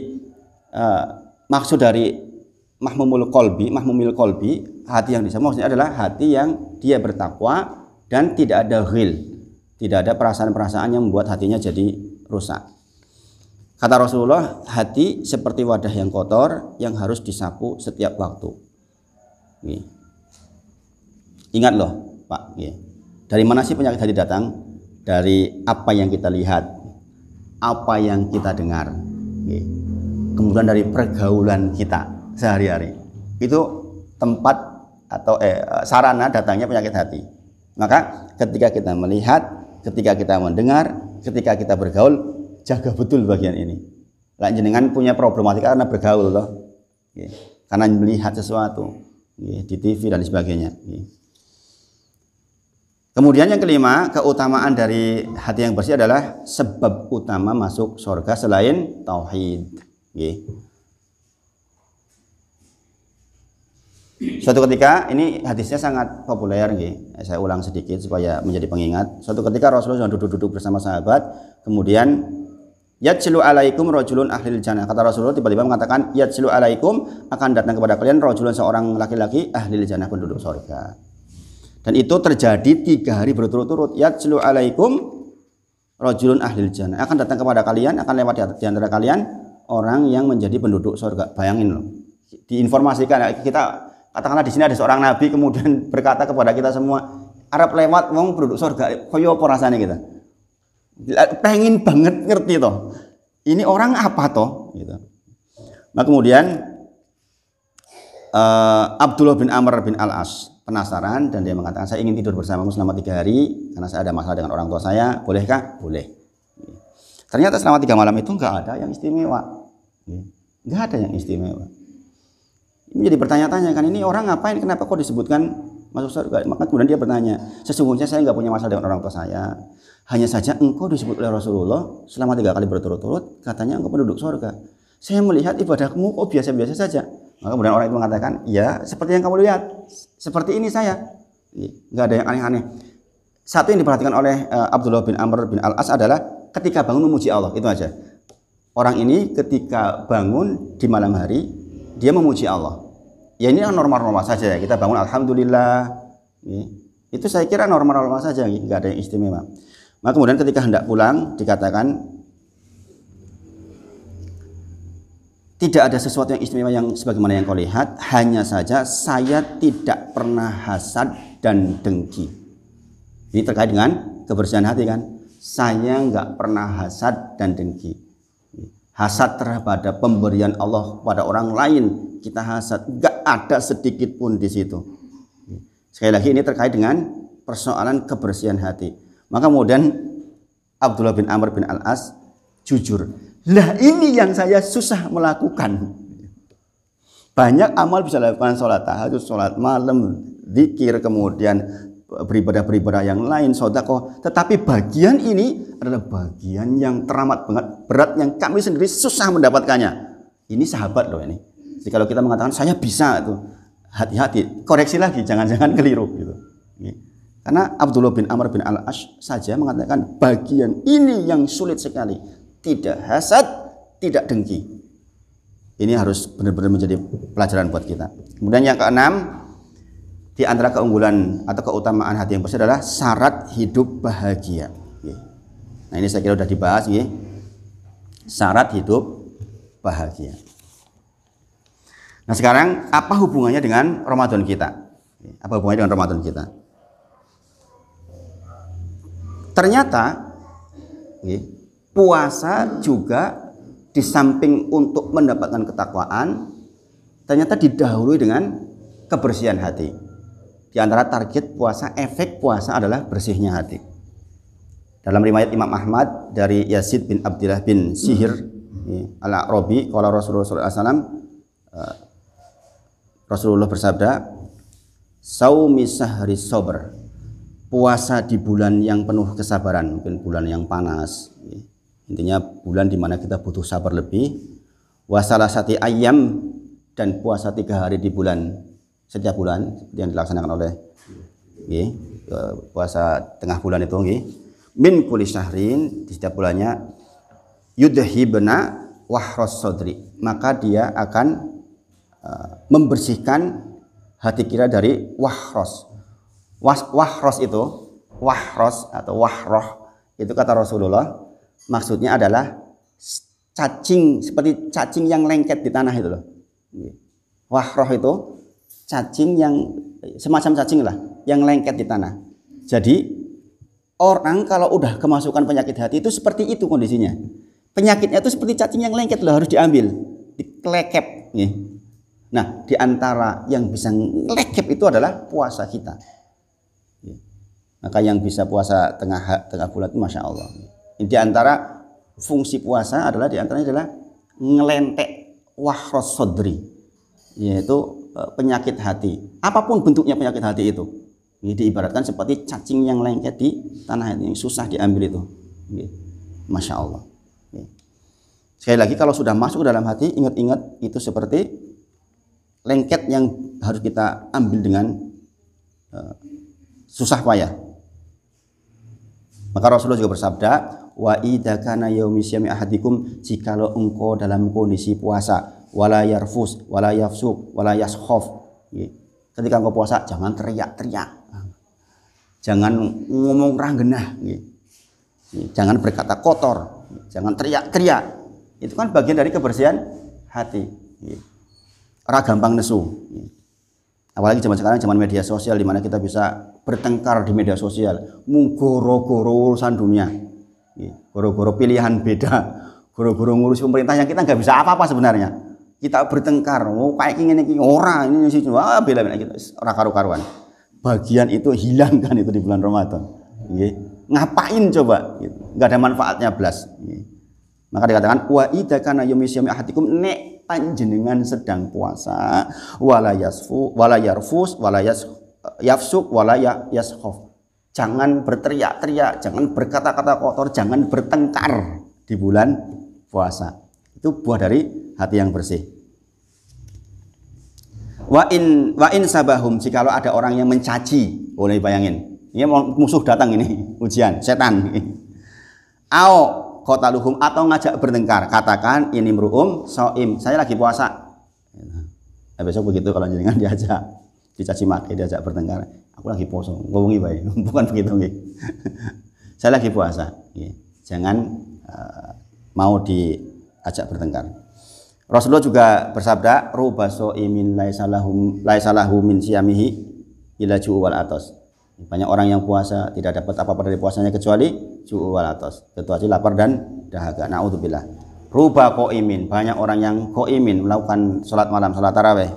maksud dari mahmumil qalbi, hati yang disebut maksudnya adalah hati yang dia bertakwa dan tidak ada ghil, tidak ada perasaan-perasaan yang membuat hatinya jadi rusak. Kata Rasulullah, hati seperti wadah yang kotor yang harus disapu setiap waktu. Ingat loh, Pak. Dari mana sih penyakit hati datang? Dari apa yang kita lihat, apa yang kita dengar, kemudian dari pergaulan kita sehari-hari. Itu tempat atau sarana datangnya penyakit hati. Maka ketika kita melihat, ketika kita mendengar, ketika kita bergaul, jaga betul bagian ini. Lah jenengan punya problematika karena bergaul loh. Karena melihat sesuatu di TV dan sebagainya. Kemudian yang kelima, keutamaan dari hati yang bersih adalah sebab utama masuk surga selain tauhid. Suatu ketika, ini hadisnya sangat populer, saya ulang sedikit supaya menjadi pengingat. Suatu ketika Rasulullah duduk-duduk bersama sahabat, kemudian yatslu alaikum rajulun ahlil jannah. Kata Rasulullah tiba-tiba mengatakan, yatslu alaikum, akan datang kepada kalian rajulun, seorang laki-laki ahlil jannah, penduduk surga. Dan itu terjadi 3 hari berturut-turut. Yatslu alaikum rajulun ahlil jannah, akan datang kepada kalian, akan lewat di antara kalian orang yang menjadi penduduk surga. Bayangin loh, diinformasikan kita. Katakanlah di sini ada seorang nabi kemudian berkata kepada kita semua, Arab lewat wong penduduk surga, koyo apa rasanya kita? Pengen banget ngerti toh. Ini orang apa toh gitu. Nah, kemudian Abdullah bin Amr bin Al-As penasaran dan dia mengatakan, saya ingin tidur bersamamu selama 3 hari karena saya ada masalah dengan orang tua saya, bolehkah? Boleh. Ternyata selama 3 malam itu enggak ada yang istimewa. Enggak ada yang istimewa. Ini jadi bertanya-tanya kan, ini orang ngapain, kenapa kok disebutkan masuk surga? Maka kemudian dia bertanya, sesungguhnya saya nggak punya masalah dengan orang tua saya, hanya saja engkau disebut oleh Rasulullah selama 3 kali berturut-turut, katanya engkau penduduk surga. Saya melihat ibadahmu kok biasa-biasa saja. Maka kemudian orang itu mengatakan, ya seperti yang kamu lihat, seperti ini saya, nggak ada yang aneh-aneh. Satu yang diperhatikan oleh Abdullah bin Amr bin Al-As adalah ketika bangun memuji Allah, itu aja. Orang ini ketika bangun di malam hari, dia memuji Allah. Ya ini normal-normal saja ya. Kita bangun alhamdulillah. Itu saya kira normal-normal saja, nggak ada yang istimewa. Maka kemudian ketika hendak pulang dikatakan tidak ada sesuatu yang istimewa yang sebagaimana yang kau lihat, hanya saja saya tidak pernah hasad dan dengki. Ini terkait dengan kebersihan hati kan. Saya nggak pernah hasad dan dengki. Hasad terhadap pemberian Allah pada orang lain, kita hasad, nggak ada sedikit pun di situ. Sekali lagi ini terkait dengan persoalan kebersihan hati. Maka kemudian Abdullah bin Amr bin Al-As jujur, lah ini yang saya susah melakukan. Banyak amal bisa dilakukan, sholat tahajud, sholat malam, zikir, kemudian beribadah-beribadah yang lain, sedekah, tetapi bagian ini adalah bagian yang teramat berat yang kami sendiri susah mendapatkannya. Ini sahabat loh ini. Jadi kalau kita mengatakan saya bisa, itu hati-hati, koreksi lagi, jangan-jangan keliru gitu. Karena Abdullah bin Amr bin Al-Ash saja mengatakan bagian ini yang sulit sekali. Tidak hasad, tidak dengki. Ini harus benar-benar menjadi pelajaran buat kita. Kemudian yang keenam, di antara keunggulan atau keutamaan hati yang bersih adalah syarat hidup bahagia. Nah ini saya kira sudah dibahas. Syarat hidup bahagia. Nah sekarang apa hubungannya dengan Ramadan kita? Apa hubungannya dengan Ramadan kita? Ternyata puasa juga di samping untuk mendapatkan ketakwaan, ternyata didahului dengan kebersihan hati. Di antara target puasa, efek puasa adalah bersihnya hati. Dalam riwayat Imam Ahmad dari Yazid bin Abdullah bin Sihir al-A'rabi, qala Rasulullah SAW, Rasulullah bersabda, saumi sahri sabr, puasa di bulan yang penuh kesabaran, mungkin bulan yang panas, intinya bulan dimana kita butuh sabar lebih. Wasalasati ayam, dan puasa 3 hari di bulan, setiap bulan yang dilaksanakan oleh puasa tengah bulan itu min kulli syahrin, di setiap bulannya yudhibna wahros sodri, maka dia akan membersihkan hati kita dari wahros. Wahros itu, wahros atau wahroh itu kata Rasulullah, maksudnya adalah cacing, seperti cacing yang lengket di tanah itu loh. Wahroh itu cacing yang semacam cacing lah yang lengket di tanah. Jadi orang kalau udah kemasukan penyakit hati itu seperti itu kondisinya. Penyakitnya itu seperti cacing yang lengket loh, harus diambil, dikelekep. Nah di antara yang bisa ngelekep itu adalah puasa kita. Maka yang bisa puasa tengah bulan itu Masya Allah. Di antara fungsi puasa adalah diantaranya adalah ngelentek wahros sodri, yaitu penyakit hati. Apapun bentuknya penyakit hati itu, ini diibaratkan seperti cacing yang lengket di tanah ini, susah diambil itu. Masya Allah. Sekali lagi, kalau sudah masuk ke dalam hati, ingat-ingat itu seperti lengket yang harus kita ambil dengan susah payah. Maka Rasulullah juga bersabda, wa idza kana yaumi syami ahadikum, jikalau engkau dalam kondisi puasa, wala yarfus wala yafsuk wala yaskhaf. Ketika engkau puasa jangan teriak-teriak. Jangan ngomong ranggenah, jangan berkata kotor, jangan teriak-teriak. Itu kan bagian dari kebersihan hati. Ora gampang nesu. Apalagi zaman sekarang, zaman media sosial, di mana kita bisa bertengkar di media sosial, goro-goro urusan dunia, goro-goro pilihan beda, goro-goro ngurus pemerintah yang kita nggak bisa apa-apa sebenarnya. Kita bertengkar, kayak gini orang ini sih, bela-bela kita, ora karu-karuan. Bagian itu hilangkan itu di bulan Ramadan. Ngapain coba? Nggak ada manfaatnya blas. Maka dikatakan wa idza kana yaumi syami ahadikum, nek panjenengan sedang puasa, wala yarfus wala yafsuk wala yaskhaf. Jangan berteriak-teriak, jangan berkata-kata kotor, jangan bertengkar di bulan puasa. Itu buah dari hati yang bersih. Wa in sabahum, jikalau ada orang yang mencaci, boleh bayangin. Ini musuh datang ini, ujian, setan. Ao qataluhum, atau ngajak bertengkar, katakan ini mru'um shaim, saya lagi puasa. Nah, besok begitu kalau jenengan diajak dicaci maki, diajak bertengkar, aku lagi puasa, ngomongi bae. Bukan begitu nggih. Saya lagi puasa. Jangan mau diajak bertengkar. Rasulullah juga bersabda, ruba shaimin laisa lahu min siyamihi ila ju'u wal atas. Banyak orang yang puasa tidak dapat apa-apa dari puasanya kecuali ju'u wal atas, kecuali lapar dan dahaga. Naudzubillah. Ruba qaimin, banyak orang yang qaimin melakukan salat malam, salat tarawih.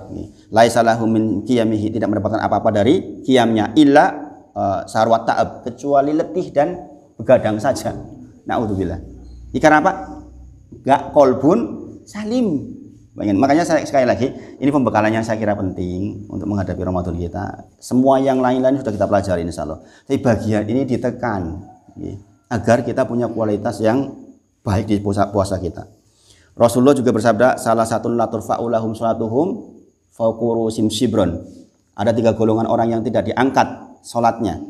Laisa lahu min qiyamihi, tidak mendapatkan apa-apa dari qiyamnya illa sarwat ta'ab, kecuali letih dan begadang saja. Naudzubillah. Ikan apa? Gak kolbun salim. Makanya saya sekali lagi, ini pembekalannya saya kira penting untuk menghadapi Ramadan kita. Semua yang lain-lain sudah kita pelajari insya Allah. Tapi bagian ini ditekan agar kita punya kualitas yang baik di puasa kita. Rasulullah juga bersabda, salah satu latur faulahum salatuhum fauquru simsibron. Ada 3 golongan orang yang tidak diangkat sholatnya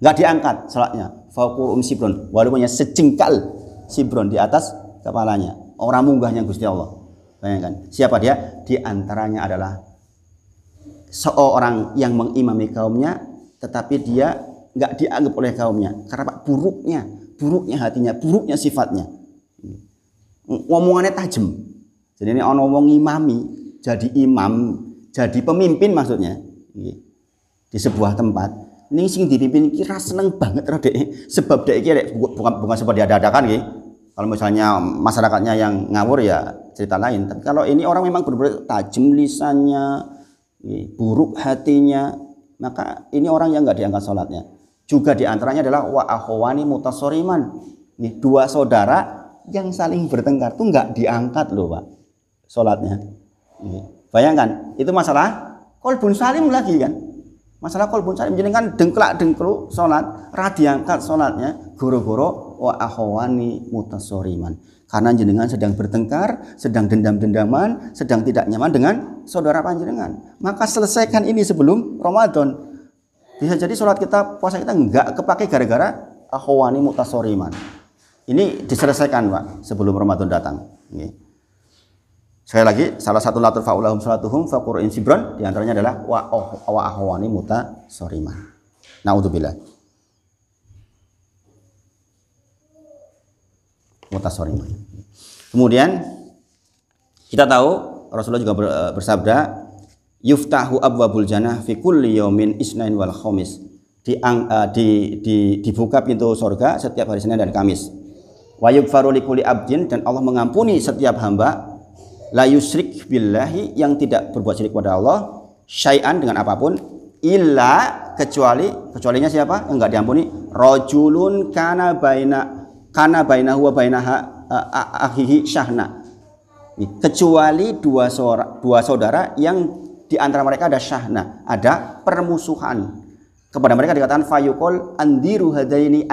nggak diangkat salatnya. Fauqurun sibron, walaupun sejengkal sibron di atas kepalanya. Orang munggahnya Gusti Allah. Bayangkan, siapa dia? Di antaranya adalah seorang yang mengimami kaumnya, tetapi dia nggak dianggap oleh kaumnya karena buruknya hatinya, buruknya sifatnya. Ngomongannya tajam. Jadi ini ono wong ngimami, jadi imam, jadi pemimpin maksudnya di sebuah tempat. Ini sing dipimpin kira seneng banget sebab dek iki bukan sebab diadakan nggih. Kalau misalnya masyarakatnya yang ngawur ya cerita lain. Tapi kalau ini orang memang benar-benar tajam lisannya, buruk hatinya, maka ini orang yang nggak diangkat sholatnya. Juga diantaranya adalah wa akhwani mutasoriman, dua saudara yang saling bertengkar tuh nggak diangkat loh Pak sholatnya. Bayangkan itu masalah kolbun salim lagi kan, masalah kolbun salim jadi kan dengkluk sholat diangkat sholatnya goro-goro wa akhwani mutasoriman, karena jenengan sedang bertengkar, sedang dendam-dendaman, sedang tidak nyaman dengan saudara panjenengan. Maka selesaikan ini sebelum Ramadan. Bisa jadi sholat kita, puasa kita nggak kepake gara-gara akhwani mutasoriman. Ini diselesaikan Pak sebelum Ramadan datang. Sekali lagi, salah satu latul fa'ulahum salatuhum faqur'in sibron, diantaranya adalah wa akhwani mutasoriman. Na'udzubillah. Mutasoriman. Kemudian kita tahu Rasulullah juga bersabda, yuftahu abwabul jannah fi kulli yaumin isnain wal khamis. Dibuka pintu surga setiap hari Senin dan Kamis. Wa yughfaru likulli abdin, dan Allah mengampuni setiap hamba la yusrik billahi, yang tidak berbuat syirik kepada Allah, syai'an dengan apapun, illa kecualinya siapa yang enggak diampuni? Rajulun kana bainahu wa bainaha akhihi syahna, kecuali dua saudara yang di antara mereka ada syahna, ada permusuhan. Kepada mereka dikatakan fayuqul andiru hadaini.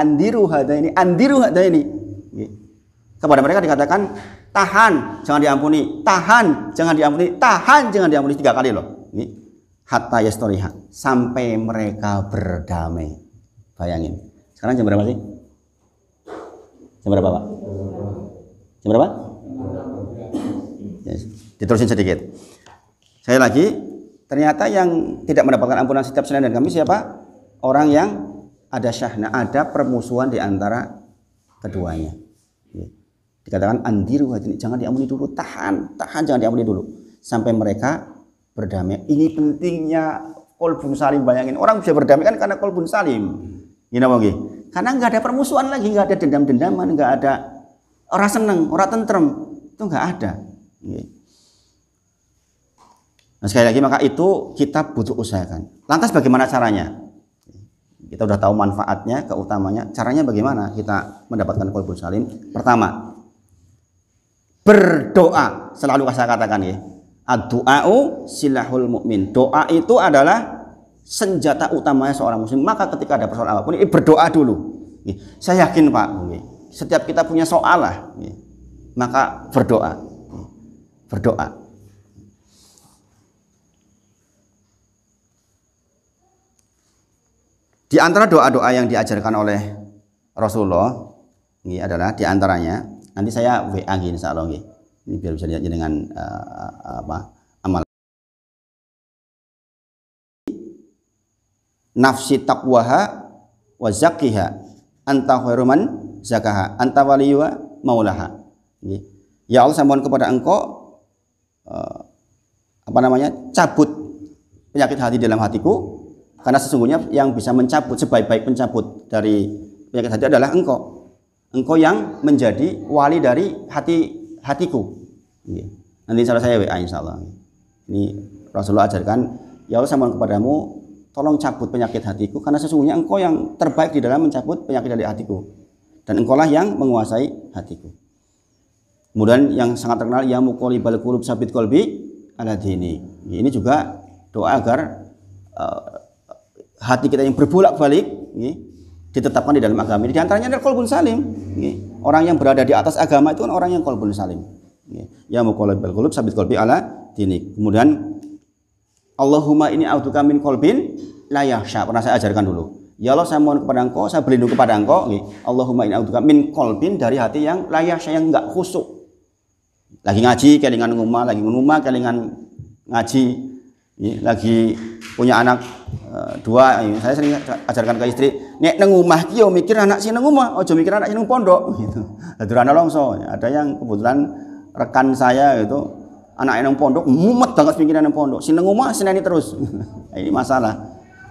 Kepada mereka dikatakan tahan, jangan diampuni, tahan, jangan diampuni, tahan, jangan diampuni 3 kali loh. Hatta yastoriha, sampai mereka berdamai. Bayangin. Sekarang jam berapa sih? Jam berapa Pak? Jam berapa? Yes. Diterusin sedikit. Sekali lagi, ternyata yang tidak mendapatkan ampunan setiap Senin dan Kamis siapa? Orang yang ada syahna, ada permusuhan di antara keduanya. Dikatakan andiru, jangan diampuni dulu, tahan, jangan diampuni dulu sampai mereka berdamai. Ini pentingnya kolbun salim. Bayangin, orang bisa berdamai kan karena kolbun salim. Karena nggak ada permusuhan lagi, nggak ada dendam-dendaman, nggak ada orang seneng, orang tentrem, itu nggak ada. Nah, sekali lagi, maka itu kita butuh usahakan. Lantas bagaimana caranya? Kita udah tahu manfaatnya, keutamanya. Caranya bagaimana kita mendapatkan kolbun salim? Pertama, berdoa. Selalu saya katakan ya, ad-du'a'u silahul mu'min. Doa itu adalah senjata utamanya seorang muslim. Maka ketika ada persoalan apapun, berdoa dulu. Saya yakin Pak, setiap kita punya soal lah, maka berdoa. Di antara doa-doa yang diajarkan oleh Rasulullah ini adalah diantaranya, nanti saya WA insya Allah ini biar bisa lihat dengan amal. Nafsi taqwaha wa zakkiha anta khairu man zakaha anta waliyuha maulaha. Ya Allah, saya mohon kepada Engkau cabut penyakit hati dalam hatiku, karena sesungguhnya yang bisa mencabut, sebaik-baik pencabut dari penyakit hati adalah Engkau. Engkau yang menjadi wali dari hatiku. Nanti insya Allah saya WA insya Allah. Ini Rasulullah ajarkan, ya Allah, saya mohon kepadamu, tolong cabut penyakit hatiku, karena sesungguhnya Engkau yang terbaik di dalam mencabut penyakit dari hatiku, dan Engkau lah yang menguasai hatiku. Kemudian yang sangat terkenal, ya muqallibal qulub sabit qalbi ala dini. Ini juga doa agar hati kita yang berbolak-balik ditetapkan di dalam agama ini. Di antaranya adalah qalbun salim. Orang yang berada di atas agama itu kan orang yang qalbun salim. Ya muqallibal qulub sabit qalbi ala dini. Kemudian Allahumma ini a'udzuka min qalbin la yakhsha. Pernah saya ajarkan dulu. Ya Allah, saya mohon kepada Engkau, saya berlindung kepada Engkau. Allahumma inni a'udzubika min qalbin, dari hati yang layah, saya enggak khusyuk. Lagi ngaji kelingan ngumah kelingan ngaji. Lagi punya anak dua, saya sering ajarkan ke istri, nek nang omah ki yo mikir anak sing nang omah, aja mikir anak sing nang pondok gitu. Durana longso, ada yang kebetulan rekan saya gitu, anak nang pondok mumet banget pikiran nang pondok. Sing nang omah seneni terus. Ini masalah.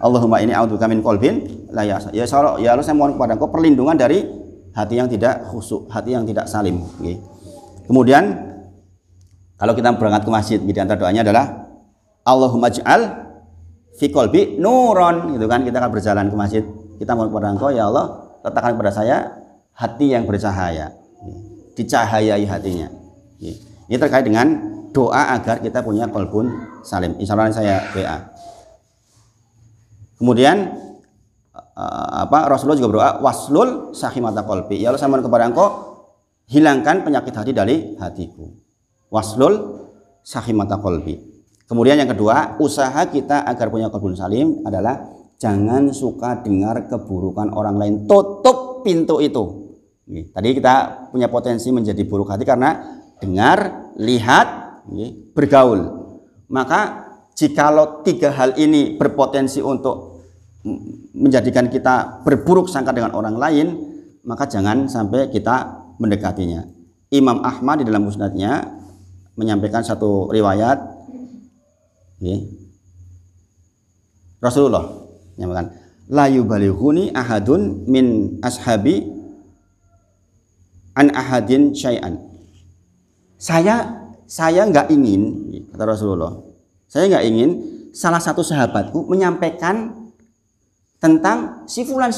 Allahumma inni a'udzubika min qalbin la yasa. Ya Allah, saya mohon kepada Engkau perlindungan dari hati yang tidak khusyuk, hati yang tidak salim. Okay. Kemudian kalau kita berangkat ke masjid, di antara doanya adalah Allahumma ij'al fi qalbi nuron, gitu kan. Kita akan berjalan ke masjid, kita mohon kepada Engkau, ya Allah, letakkan kepada saya hati yang bercahaya, dicahayai hatinya. Ini terkait dengan doa agar kita punya qalbun salim. Insyaallah saya WA. Kemudian Rasulullah juga berdoa waslul sahimata qalbi. Ya Allah, saya mohon kepada Engkau hilangkan penyakit hati dari hatiku. Waslul sahimata qalbi. Kemudian yang kedua, usaha kita agar punya qalbun salim adalah jangan suka dengar keburukan orang lain. Tutup pintu itu. Tadi kita punya potensi menjadi buruk hati karena dengar, lihat, bergaul. Maka jikalau tiga hal ini berpotensi untuk menjadikan kita berburuk sangka dengan orang lain, maka jangan sampai kita mendekatinya. Imam Ahmad di dalam musnadnya menyampaikan satu riwayat, Rasulullah menyampaikan, la yubalighuni ahadun min ashabi an ahadin syai'an. Saya nggak ingin, kata Rasulullah, saya nggak ingin salah satu sahabatku menyampaikan tentang si fulan.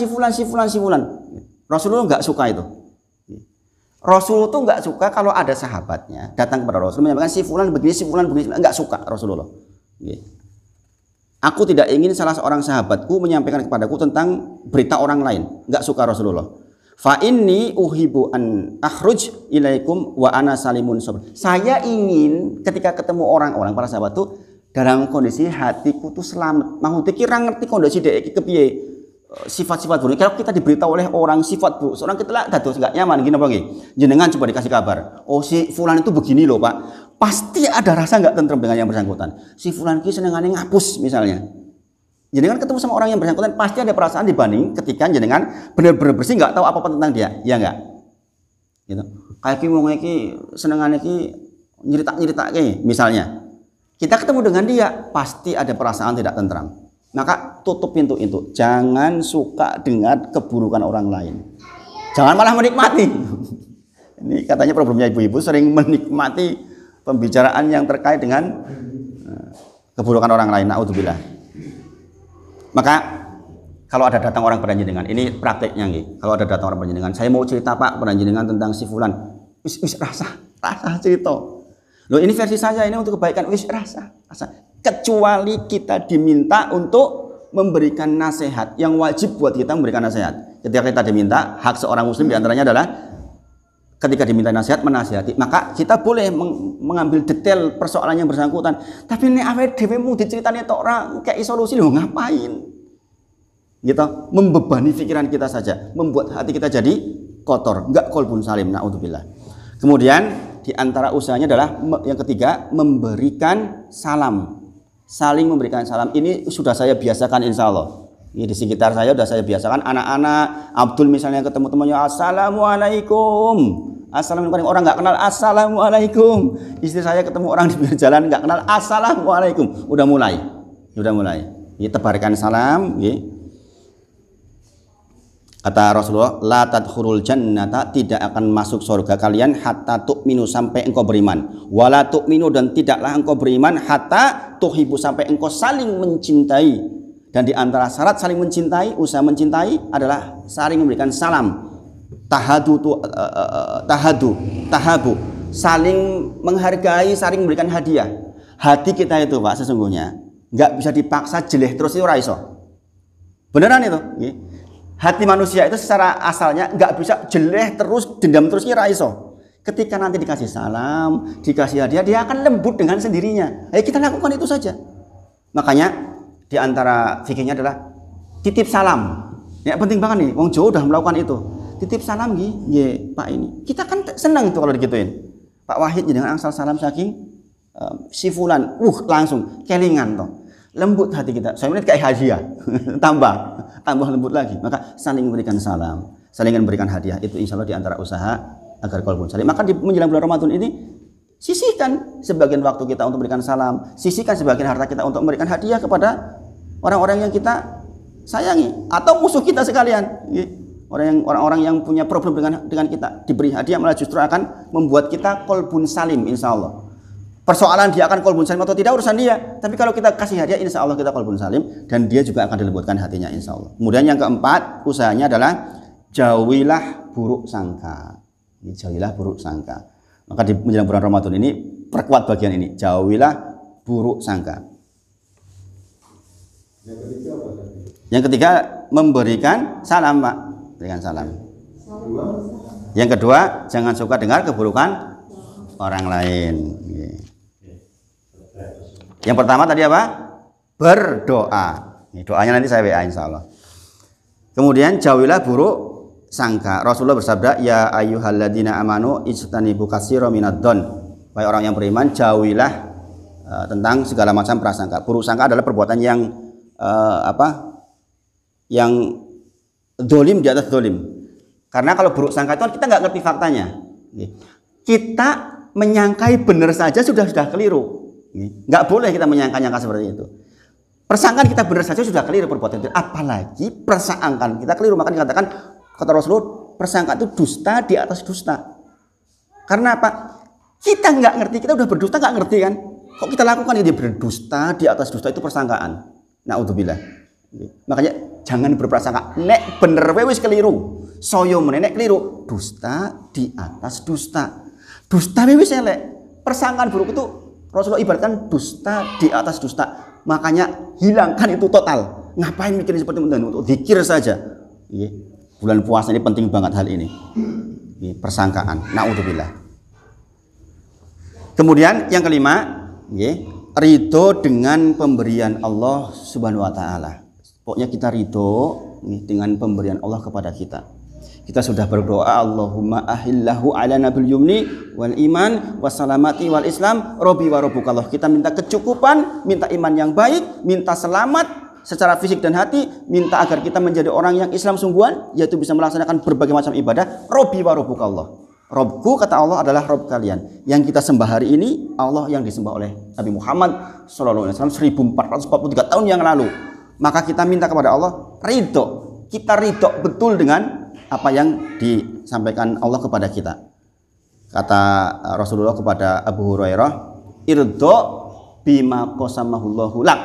Rasulullah nggak suka itu. Rasul tuh nggak suka kalau ada sahabatnya datang kepada Rasul menyampaikan si fulan begini, nggak suka Rasulullah. Aku tidak ingin salah seorang sahabatku menyampaikan kepadaku tentang berita orang lain, nggak suka Rasulullah. Fa inni uhibu an akhruj ilaikum wa ana salimun sabr. Saya ingin ketika ketemu orang-orang para sahabat tuh dalam kondisi hatiku tuh selamat. Mau dikira ngerti kondisi dhek iki kepiye, sifat-sifat buruk. Kalau kita diberitahu oleh orang sifat buruk, seorang kita lah dados enggak nyaman gini apa nggih? Jenengan coba dikasih kabar. Oh, si fulan itu begini loh, Pak. Pasti ada rasa enggak tentrem dengan yang bersangkutan. Si fulan ki senengane ngapus misalnya. Jenengan ketemu sama orang yang bersangkutan pasti ada perasaan dibanding ketika jenengan benar-benar bersih enggak tahu apa-apa tentang dia. Ya enggak? Gitu. Kayak ki wong iki senengane ki nyerita-nyeritake misalnya. Kita ketemu dengan dia, pasti ada perasaan tidak tentram. Maka tutup pintu itu. Jangan suka dengar keburukan orang lain. Jangan malah menikmati. Ini katanya problemnya ibu-ibu sering menikmati pembicaraan yang terkait dengan keburukan orang lain. Na'udzubillah. Maka kalau ada datang orang pada jenengan, ini prakteknya nih. Kalau ada datang orang pada jenengan, saya mau cerita Pak pada jenengan tentang si fulan. Wis rasa cerita. Loh, ini versi saya ini untuk kebaikan, wis rasa. Kecuali kita diminta untuk memberikan nasihat, yang wajib buat kita memberikan nasihat. Ketika kita diminta, hak seorang muslim diantaranya adalah ketika diminta nasihat, menasihati. Maka kita boleh mengambil detail persoalan yang bersangkutan. Tapi ini awake dhewe mu diceritani tok ora kayak solusi lho, ngapain? Gitu, membebani pikiran kita saja, membuat hati kita jadi kotor, enggak qalbun salim. Naudzubillah. Kemudian di antara usahanya adalah yang ketiga, memberikan salam. Saling memberikan salam. Ini sudah saya biasakan insya Allah. Ini di sekitar saya sudah saya biasakan. Anak-anak, Abdul misalnya ketemu temannya, Assalamualaikum. Assalamualaikum. Orang nggak kenal Assalamualaikum. Istri saya ketemu orang di pinggir jalan nggak kenal Assalamualaikum. Udah mulai. Ini tebarkan salam. Kata Rasulullah, la tadkhulul jannata, tidak akan masuk surga kalian hatta tu'minu, sampai engkau beriman. Wala tu'minu, dan tidaklah engkau beriman hatta tuhibu, sampai engkau saling mencintai. Dan di antara syarat saling mencintai, usaha mencintai adalah saling memberikan salam. Tahabu, saling menghargai, saling memberikan hadiah. Hati kita itu Pak sesungguhnya nggak bisa dipaksa jeleh terus, itu ora iso. Beneran itu. Hati manusia itu secara asalnya nggak bisa jeleh terus, dendam terus, kira iso. Ketika nanti dikasih salam, dikasih hadiah, dia akan lembut dengan sendirinya. Ayo kita lakukan itu saja. Makanya di antara fikihnya adalah titip salam. Ya penting banget nih, wong Jawa udah melakukan itu. Titip salam nggih, Pak ini. Kita kan senang itu kalau digituin. Pak Wahid dengan angsal salam saking si fulan, langsung kelingan toh. Lembut hati kita. Saya ini kayak hadiah. tambah lembut lagi. Maka saling memberikan salam, saling memberikan hadiah itu insya Allah di antara usaha agar qalbun salim. Maka di menjelang bulan Ramadan ini sisihkan sebagian waktu kita untuk memberikan salam, sisihkan sebagian harta kita untuk memberikan hadiah kepada orang-orang yang kita sayangi atau musuh kita sekalian. Orang-orang yang punya problem dengan kita diberi hadiah malah justru akan membuat kita qalbun salim insya Allah. Persoalan dia akan qalbun salim atau tidak urusan dia, tapi kalau kita kasih hadiah insya Allah kita qalbun salim dan dia juga akan dilembutkan hatinya insya Allah. Kemudian yang keempat usahanya adalah jauhilah buruk sangka. Jauhilah buruk sangka. Maka di menjelang bulan Ramadan ini perkuat bagian ini, jauhilah buruk sangka. Yang ketiga memberikan salam, Pak. Berikan salam. Yang kedua jangan suka dengar keburukan orang lain. Yang pertama tadi apa? Berdoa. Doanya nanti saya WA insya Allah. Kemudian jauhilah buruk sangka. Rasulullah bersabda, ya ayyuhalladzina amanu ijtanibu katsiran minadh-dhon. Wahai orang yang beriman, jauhilah tentang segala macam prasangka. Buruk sangka adalah perbuatan yang yang dolim di atas dolim. Karena kalau buruk sangka itu kita nggak ngerti faktanya. Kita menyangkai benar saja sudah keliru. Nggak boleh kita menyangka-nyangka seperti itu. Persangkaan kita benar saja sudah keliru perbuatan itu. Apalagi persangkaan kita keliru. Maka dikatakan kata Rasulullah, persangkaan itu dusta di atas dusta. Karena apa? Kita nggak ngerti, kita udah berdusta nggak ngerti kan? Kok kita lakukan ini berdusta di atas dusta itu persangkaan. Naudzubillah. Makanya jangan berprasangka. Nek bener wis keliru. Soyo menenek keliru. Dusta di atas dusta. Dusta wis elek. Persangkaan buruk itu Rasulullah ibaratkan dusta di atas dusta. Makanya hilangkan itu total. Ngapain mikirin seperti itu? Untuk zikir saja. Bulan puasa ini penting banget hal ini. Persangkaan. Naudzubillah. Kemudian yang kelima, ridho dengan pemberian Allah Subhanahu wa taala. Pokoknya kita ridho dengan pemberian Allah kepada kita. Kita sudah berdoa, Allahumma ahillahu ala nabil yumni wal iman wassalamati wal islam robbi wa rabbukallah. Kita minta kecukupan, minta iman yang baik, minta selamat secara fisik dan hati, minta agar kita menjadi orang yang Islam sungguhan, yaitu bisa melaksanakan berbagai macam ibadah. Robbi wa rabbukallah. Robku kata Allah adalah Rob kalian. Yang kita sembah hari ini Allah yang disembah oleh Nabi Muhammad SAW 1443 tahun yang lalu. Maka kita minta kepada Allah ridho. Kita ridho betul dengan apa yang disampaikan Allah kepada kita. Kata Rasulullah kepada Abu Hurairah, irdo bima qasamahullahu lak.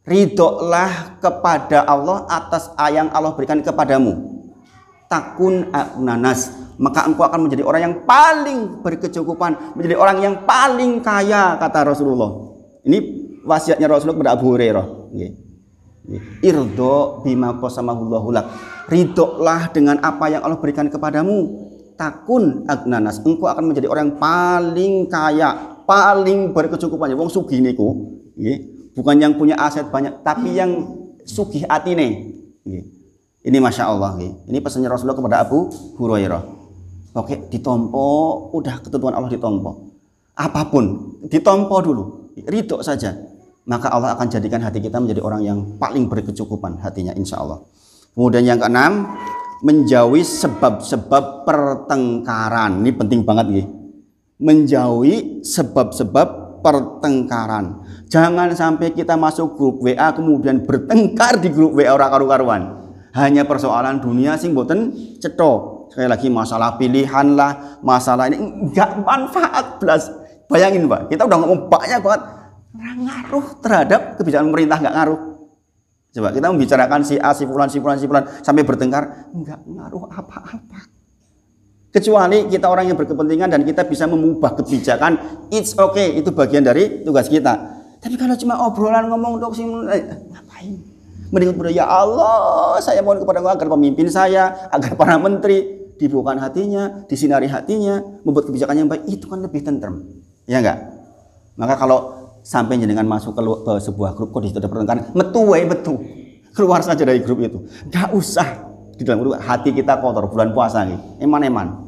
Ridholah kepada Allah atas yang Allah berikan kepadamu. Takun agnanas, maka engkau akan menjadi orang yang paling berkecukupan, menjadi orang yang paling kaya, kata Rasulullah. Ini wasiatnya Rasulullah kepada Abu Hurairah. Irdo bima qasamahullahu lak. Ridholah dengan apa yang Allah berikan kepadamu. Takun agnanas, engkau akan menjadi orang yang paling kaya, paling berkecukupan. Wong sugih niku, bukan yang punya aset banyak, tapi yang sugih atine. Ini masya Allah. Ini pesannya Rasulullah kepada Abu Hurairah. Oke, ditompo, udah ketentuan Allah ditompo. Apapun, ditompo dulu, ridho saja. Maka Allah akan jadikan hati kita menjadi orang yang paling berkecukupan hatinya insya Allah. Kemudian yang keenam, menjauhi sebab-sebab pertengkaran. Ini penting banget. Menjauhi sebab-sebab pertengkaran. Jangan sampai kita masuk grup WA kemudian bertengkar di grup WA orang karu-karuan. Hanya persoalan dunia sing boten cetha. Sekali lagi masalah pilihan lah, masalah ini enggak manfaat belas. Bayangin Pak, kita udah ngomong banyak banget. Ngaruh terhadap kebijakan pemerintah nggak ngaruh. Coba kita membicarakan si A, si fulan sampai bertengkar, nggak ngaruh apa-apa. Kecuali kita orang yang berkepentingan dan kita bisa mengubah kebijakan, it's okay, itu bagian dari tugas kita. Tapi kalau cuma obrolan ngomong dok sih, ngapain? Mending kepada ya Allah, saya mohon kepada Engkau agar pemimpin saya, agar para menteri dibukakan hatinya, disinari hatinya, membuat kebijakan yang baik, itu kan lebih tentrem, ya enggak? Maka kalau sampai jenengan masuk ke sebuah grup kok di situ ada pertengkaran, metu. Keluar saja dari grup itu. Gak usah di dalam grup hati kita kotor bulan puasa nih. Eman-eman.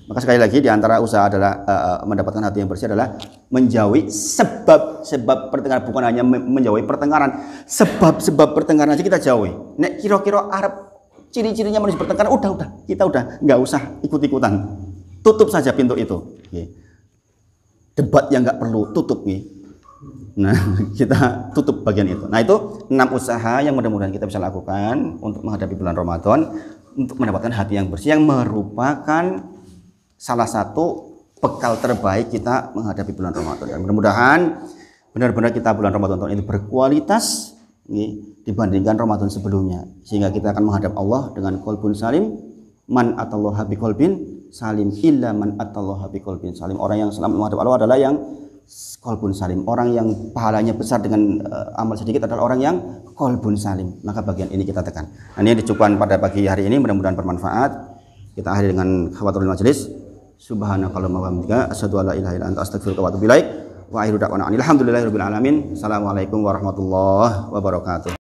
Maka sekali lagi di antara usaha adalah mendapatkan hati yang bersih adalah menjauhi sebab pertengkaran, bukan hanya menjauhi pertengkaran, sebab pertengkaran aja kita jauhi. Nek kira-kira Arab ciri-cirinya manusia bertengkar, udah kita udah nggak usah ikut-ikutan, tutup saja pintu itu. Debat yang nggak perlu tutup nih. Nah, kita tutup bagian itu. Nah, itu 6 usaha yang mudah-mudahan kita bisa lakukan untuk menghadapi bulan Ramadan, untuk mendapatkan hati yang bersih, yang merupakan salah satu bekal terbaik kita menghadapi bulan Ramadan. Dan mudah-mudahan benar-benar kita bulan Ramadan tahun ini berkualitas dibandingkan Ramadan sebelumnya, sehingga kita akan menghadap Allah dengan qalbun salim. Man atallaha biqalbin salim illa man atallaha biqalbin salim. Orang yang selamat menghadap Allah adalah yang qalbun salim. Orang yang pahalanya besar dengan amal sedikit adalah orang yang qalbun salim. Maka bagian ini kita tekan. Nah, ini dicukupkan pada pagi hari ini, mudah-mudahan bermanfaat. Kita akhiri dengan khawatirul majelis. Subhanakallahumma wa bihamdika asyhadu an la ilaha illa anta astaghfiruka wa atubu ilaik. Wa akhiru da'wana alhamdulillahirabbil alamin. Assalamualaikum warahmatullahi wabarakatuh.